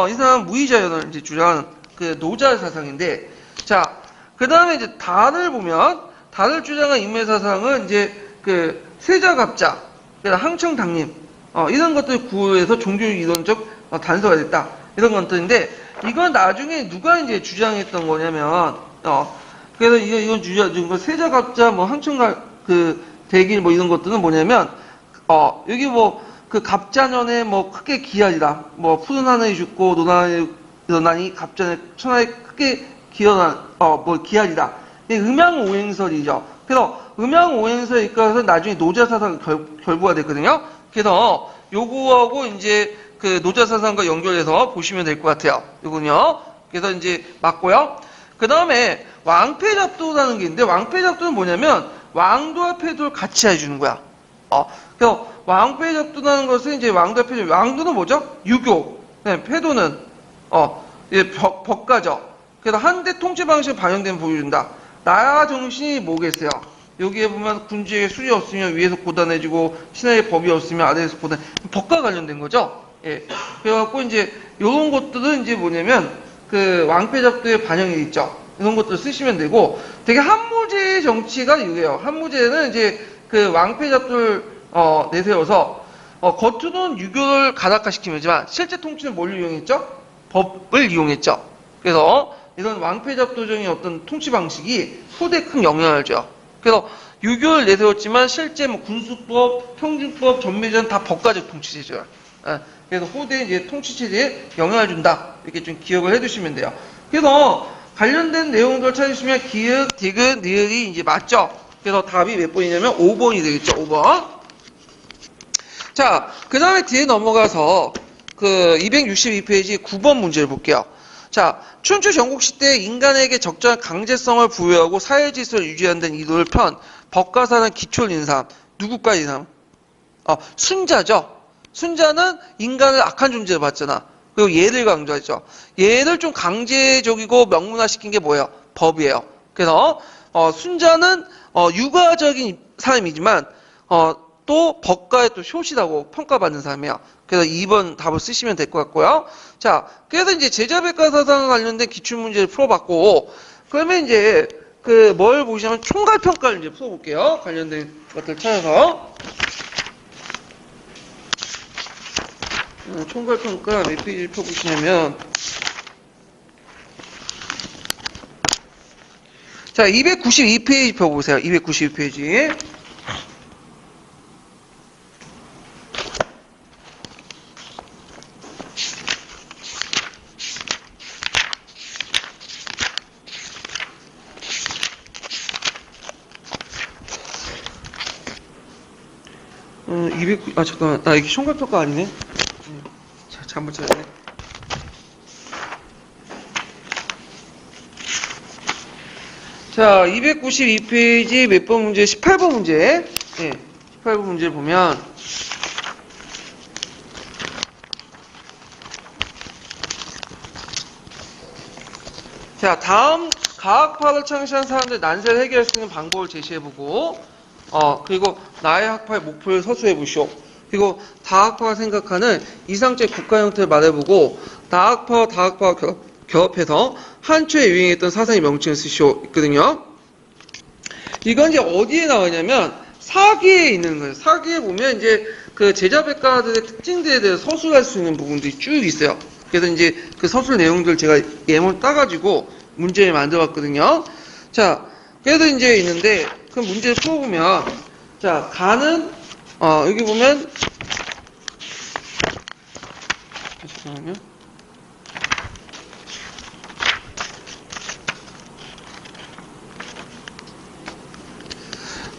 이 사람은 무의자연을 이제 주장하는 그 노자 사상인데, 자, 그 다음에 이제 달을 보면 달을 주장한 인물 사상은 이제 그 세자갑자, 항청당림 이런 것들 구호에서 종교적 이론적 단서가 됐다. 이런 것들인데 이건 나중에 누가 이제 주장했던 거냐면 그래서 이건 주장 세자갑자 뭐 항청가 그 대길 뭐 이런 것들은 뭐냐면 여기 뭐 그 갑자년에 뭐 크게 기하리라 뭐 푸른 하늘이 죽고 노나이 일어나니 갑자년에 천하에 크게 뭐 기하리라. 음양오행설이죠. 그래서 음양오행설에 이끌어서 나중에 노자사상 결부가 됐거든요. 그래서 요거하고 이제 그 노자사상과 연결해서 보시면 될 것 같아요. 요거는요. 그래서 이제 맞고요. 그 다음에 왕패잡도라는 게 있는데 왕패잡도는 뭐냐면 왕도와 패도를 같이 해주는 거야. 그래서 왕패잡도라는 것은 이제 왕도와 패도, 왕도는 뭐죠? 유교. 네, 패도는 법가죠. 그래서 한대 통치 방식을 반영되면 보여준다. 나라 정신이 뭐겠어요? 여기에 보면 군주에게 술이 없으면 위에서 고단해지고 신하의 법이 없으면 아래에서 고단. 법과 관련된 거죠. 예. 그래갖고 이제 이런 것들은 이제 뭐냐면 그 왕패잡도에 반영이 있죠. 이런 것들 쓰시면 되고 되게 한무제의 정치가 이거예요. 한무제는 이제 그 왕패잡도를 내세워서 겉으로는 유교를 가닥화시키지만 실제 통치는 뭘 이용했죠? 법을 이용했죠. 그래서 이런 왕패잡도적인 어떤 통치 방식이 후대에 큰 영향을 줘요. 그래서 유교를 내세웠지만 실제 뭐 군수법, 평균법, 전매전 다 법가적 통치제죠. 그래서 후대 이제 통치체제에 영향을 준다. 이렇게 좀 기억을 해두시면 돼요. 그래서 관련된 내용들 찾으시면 기역, 디귿, 니을이 이제 맞죠. 그래서 답이 몇 번이냐면 5번이 되겠죠. 5번. 자, 그 다음에 뒤에 넘어가서 그 262페이지 9번 문제를 볼게요. 자, 춘추 전국시 때 인간에게 적절한 강제성을 부여하고 사회질서를 유지하는 데는 이도를 편 법가사는 기초를 잇는 사람. 누구까지 이 사람? 순자죠. 순자는 인간을 악한 존재로 봤잖아. 그리고 예를 강조하죠. 예를 좀 강제적이고 명문화시킨 게 뭐예요? 법이에요. 그래서 순자는 육아적인 사람이지만 또 법가에 또 효시라고 평가받는 사람이에요. 그래서 2번 답을 쓰시면 될 것 같고요. 자, 그래서 이제 제자백과 사상과 관련된 기출문제를 풀어봤고, 그러면 이제 그 뭘 보시면 총괄평가를 이제 풀어볼게요. 관련된 것들 찾아서. 총괄평가 몇 페이지를 펴보시냐면, 자, 292페이지 펴보세요. 292페이지. 잠깐만. 이게 총괄평가 아니네? 자, 잘못 찾았네. 자, 292페이지 몇 번 문제? 18번 문제. 예, 18번 문제 보면, 자, 다음 가학파를 창시한 사람들 난세를 해결할 수 있는 방법을 제시해보고, 그리고 나의 학파의 목표를 서술해보시오. 그리고 다학파가 생각하는 이상적 국가 형태를 말해보고, 다학파와 다학파가 결합해서 한초에 유행했던 사상의 명칭을 쓰시오. 있거든요. 이건 이제 어디에 나오냐면, 사기에 있는 거예요. 사기에 보면 이제 그 제자백가들의 특징들에 대해서 서술할 수 있는 부분들이 쭉 있어요. 그래서 이제 그 서술 내용들 제가 예문 따가지고 문제를 만들었거든요. 자, 그래서 이제 있는데, 그 문제를 풀어보면, 자, 가는, 여기 보면, 잠깐만요.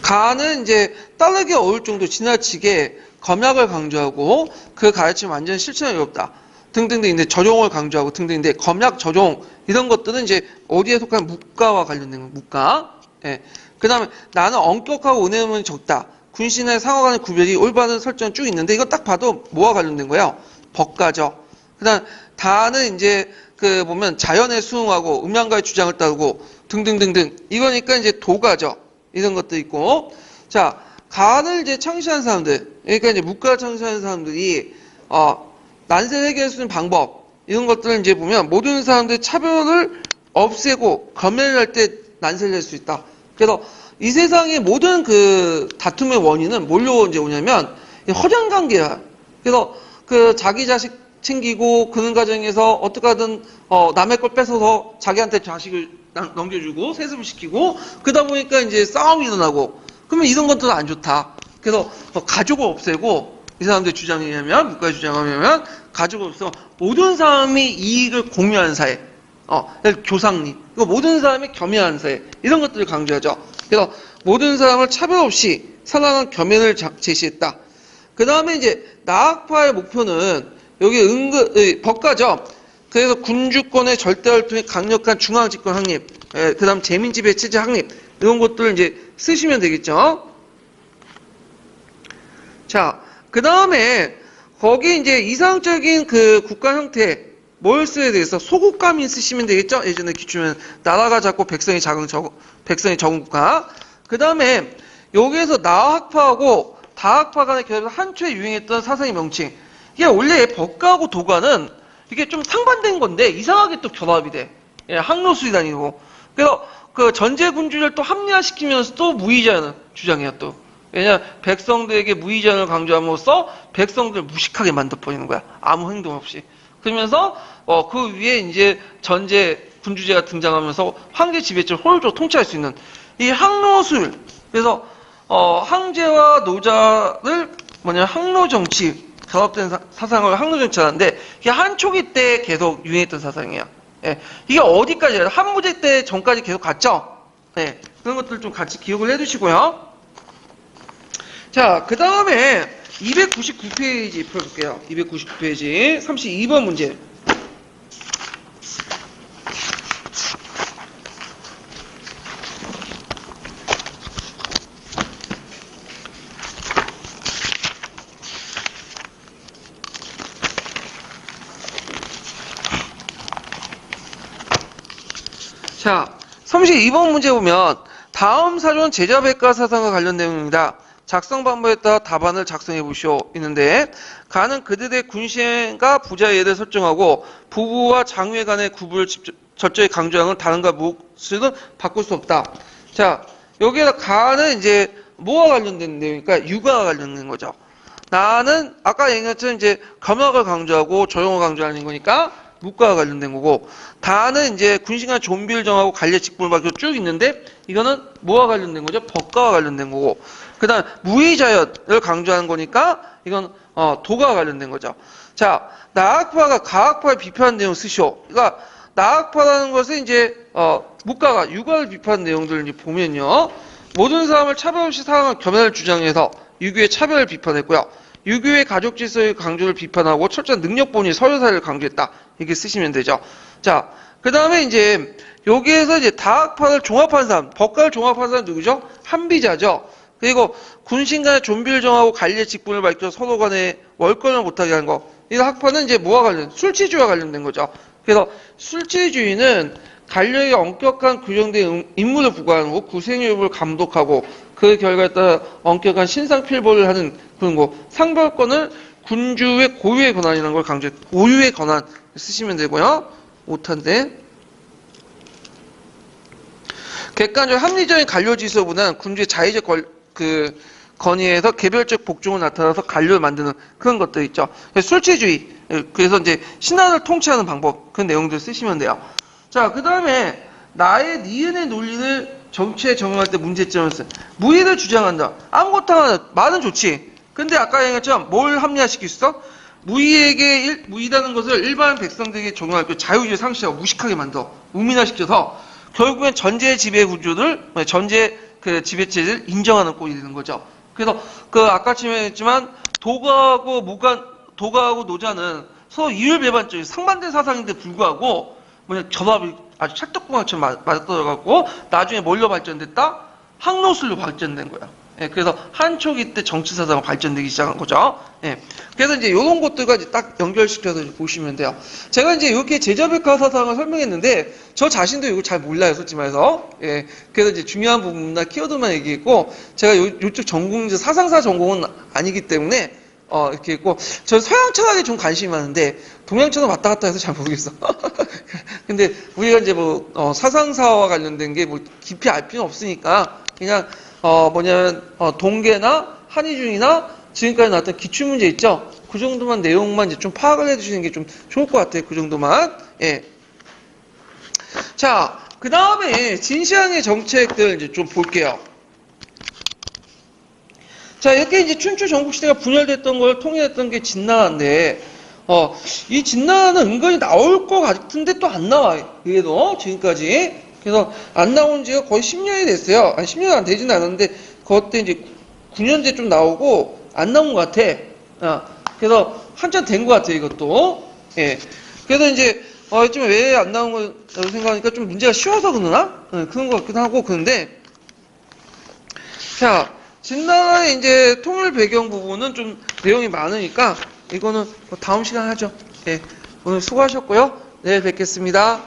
가는 이제 따르기 어울 정도 지나치게 검약을 강조하고 그 가르침 완전 실천이 어렵다. 등등등인데 저종을 강조하고 등등인데 검약 저종 이런 것들은 이제 어디에 속한 묵가와 관련된 거 묵가. 예. 그다음에 나는 엄격하고 은혜음은 적다. 군신의 상호 간의 구별이 올바른 설정 쭉 있는데 이거 딱 봐도 뭐와 관련된 거예요? 법가죠. 그다음 다는 이제 그 보면 자연에 수응하고 음양가의 주장을 따르고 등등등등 이거니까 이제 도가죠. 이런 것도 있고 자 간을 이제 창시한 사람들 그러니까 이제 묵가를 창시한 사람들이 난세를 해결할 수 있는 방법 이런 것들을 이제 보면 모든 사람들의 차별을 없애고 검열할 때 난세를 낼 수 있다. 그래서 이 세상의 모든 그 다툼의 원인은 뭘로 이제 오냐면 허장 관계야. 그래서 그 자기 자식 챙기고 그런 과정에서 어떻게 하든 남의 걸 뺏어서 자기한테 자식을 넘겨주고 세습을 시키고 그러다 보니까 이제 싸움이 일어나고 그러면 이런 것들은 안 좋다. 그래서 가족을 없애고 이 사람들의 주장이냐면 묵가의 주장하면 가족을 없애고 모든 사람이 이익을 공유하는 사회 교상리 그리고 모든 사람이 겸해하는 사회 이런 것들을 강조하죠. 그래서 모든 사람을 차별 없이 사랑하는 겸연을 제시했다. 그 다음에 이제 나학파의 목표는 여기 법가죠. 그래서 군주권의 절대화를 통해 강력한 중앙집권 확립, 그 다음 재민지배 체제 확립 이런 것들을 이제 쓰시면 되겠죠. 자, 그 다음에 거기 이제 이상적인 그 국가 형태 뭘 써야 되겠어? 소국가민 쓰시면 되겠죠. 예전에 기출은 나라가 작고 백성이 적은 국가. 그 다음에 여기에서 나학파하고 다학파 간의 결합에서 한초에 유행했던 사상의 명칭. 이게 원래 법가하고 도가는 이게 좀 상반된 건데 이상하게 또 결합이 돼. 예, 항로수이 다니고. 그래서 그 전제군주를 또 합리화시키면서 또 무의자는 주장해요 또. 왜냐 백성들에게 무의자를 강조함으로써 백성들을 무식하게 만들어버리는 거야. 아무 행동 없이. 그러면서 그 위에 이제 전제 군주제가 등장하면서 황제 지배체를 홀로 통치할 수 있는 이 항로술. 그래서 황제와 노자를 항로 정치 결합된 사상을 항로 정치하는데 이게 한초기 때 계속 유행했던 사상이에요. 예. 이게 어디까지예요? 한무제 때 전까지 계속 갔죠. 예. 그런 것들 좀 같이 기억을 해두시고요. 자, 그 다음에 299페이지 풀어볼게요. 299페이지 32번 문제. 자, 32번 문제 보면 다음 사조는 제자백가 사상과 관련 내용입니다. 작성 방법에 따라 답안을 작성해 보시오 있는데 가는 그들의 군신과 부자의 예를 설정하고 부부와 장외 간의 구분을 철저히 강조하는 다른가 무엇이든 바꿀 수 없다. 자, 여기에서 가는 이제 뭐와 관련된 내용이니까 육아와 관련된 거죠. 나는 아까 얘기한 것처럼 이제 검역을 강조하고 조용을 강조하는 거니까 묵과와 관련된 거고 다는 이제 군신과 좀비를 정하고 관례 직분을 받고 쭉 있는데 이거는 뭐와 관련된 거죠? 법과와 관련된 거고 그 다음 무의자연을 강조하는 거니까 이건 도가 관련된 거죠. 자, 나학파가 가학파를 비판하는 내용 쓰시오. 그러니까 나학파라는 것은 이제 묵가가 육아를 비판하는 내용들을 이제 보면요. 모든 사람을 차별 없이 사랑하는 겸연을 주장해서 유교의 차별을 비판했고요. 유교의 가족 질서의 강조를 비판하고 철저한 능력본위 서열사를 강조했다. 이렇게 쓰시면 되죠. 자, 그 다음에 이제 여기에서 이제 다학파를 종합한 사람, 법가를 종합한 사람 누구죠? 한비자죠. 그리고 군신 간의 좀비를 정하고 관리의 직분을 밝혀 서로 간에 월권을 못하게 하는 거. 이 학파는 이제 뭐와 관련? 술취주의와 관련된 거죠. 그래서 술취주의는 관료에게 엄격한 규정된 임무를 부과하고 구생유업을 감독하고 그 결과에 따라 엄격한 신상필보를 하는 그런 거. 상벌권을 군주의 고유의 권한이라는 걸 강조해. 고유의 권한 쓰시면 되고요. 5탄데. 객관적 합리적인 관료지서보다는 군주의 자의적 건의에서 개별적 복종을 나타나서 관료를 만드는 그런 것들 있죠. 술취주의. 그래서 이제 신하를 통치하는 방법. 그 내용들 쓰시면 돼요. 자, 그 다음에 나의 니은의 논리를 정치에 적용할 때 문제점을 쓴 무의를 주장한다. 아무것도 하나 말은 좋지. 근데 아까 얘기했지만 뭘 합리화시킬 수 있어? 무의라는 것을 일반 백성들에게 적용할 때 자유주의 상실하고 무식하게 만들어 우민화시켜서 결국엔 전제 지배 구조를 전제 그 지배체제를 인정하는 꼴이 되는 거죠. 그래서 그 아까 지명했지만 도가하고 노자는 서로 이율배반적인 상반된 사상인데 불구하고 결합이 아주 찰떡궁합처럼 맞아떨어갖고 나중에 뭘로 발전됐다? 항로술로 발전된 거야. 예, 그래서 한초기 때 정치 사상이 발전되기 시작한 거죠. 예, 그래서 이제 이런 것들과 이제 딱 연결시켜서 이제 보시면 돼요. 제가 이제 이렇게 제자백화 사상을 설명했는데 저 자신도 이거 잘 몰라요, 솔직히 말해서. 예, 그래서 이제 중요한 부분이나 키워드만 얘기했고 제가 요쪽 전공 이제 사상사 전공은 아니기 때문에 이렇게 있고 저 서양 철학에 좀 관심이 많은데 동양 철학 왔다 갔다 해서 잘 모르겠어. 근데 우리가 이제 사상사와 관련된 게 깊이 알 필요는 없으니까 그냥 동계나 한의중이나 지금까지 나왔던 기출문제 있죠? 그 정도만 내용만 이제 좀 파악을 해주시는 게 좀 좋을 것 같아요. 그 정도만. 예. 자, 그 다음에 진시황의 정책들 이제 좀 볼게요. 자, 이렇게 이제 춘추 전국시대가 분열됐던 걸 통일했던 게 진나라인데, 이 진나라는 은근히 나올 것 같은데 또 안 나와요. 얘도 지금까지. 그래서 안 나온 지가 거의 10년이 됐어요. 아니, 10년 안 되지는 않았는데, 그때 이제 9년째 좀 나오고, 안 나온 것 같아. 그래서 한참 된 것 같아, 이것도. 예. 그래서 이제, 좀 왜 안 나온 거라고 생각하니까 좀 문제가 쉬워서 그러나? 그런 것 같기도 하고, 그런데, 자, 진나라의 이제 통일 배경 부분은 좀 내용이 많으니까, 이거는 다음 시간에 하죠. 예. 오늘 수고하셨고요. 내일 뵙겠습니다.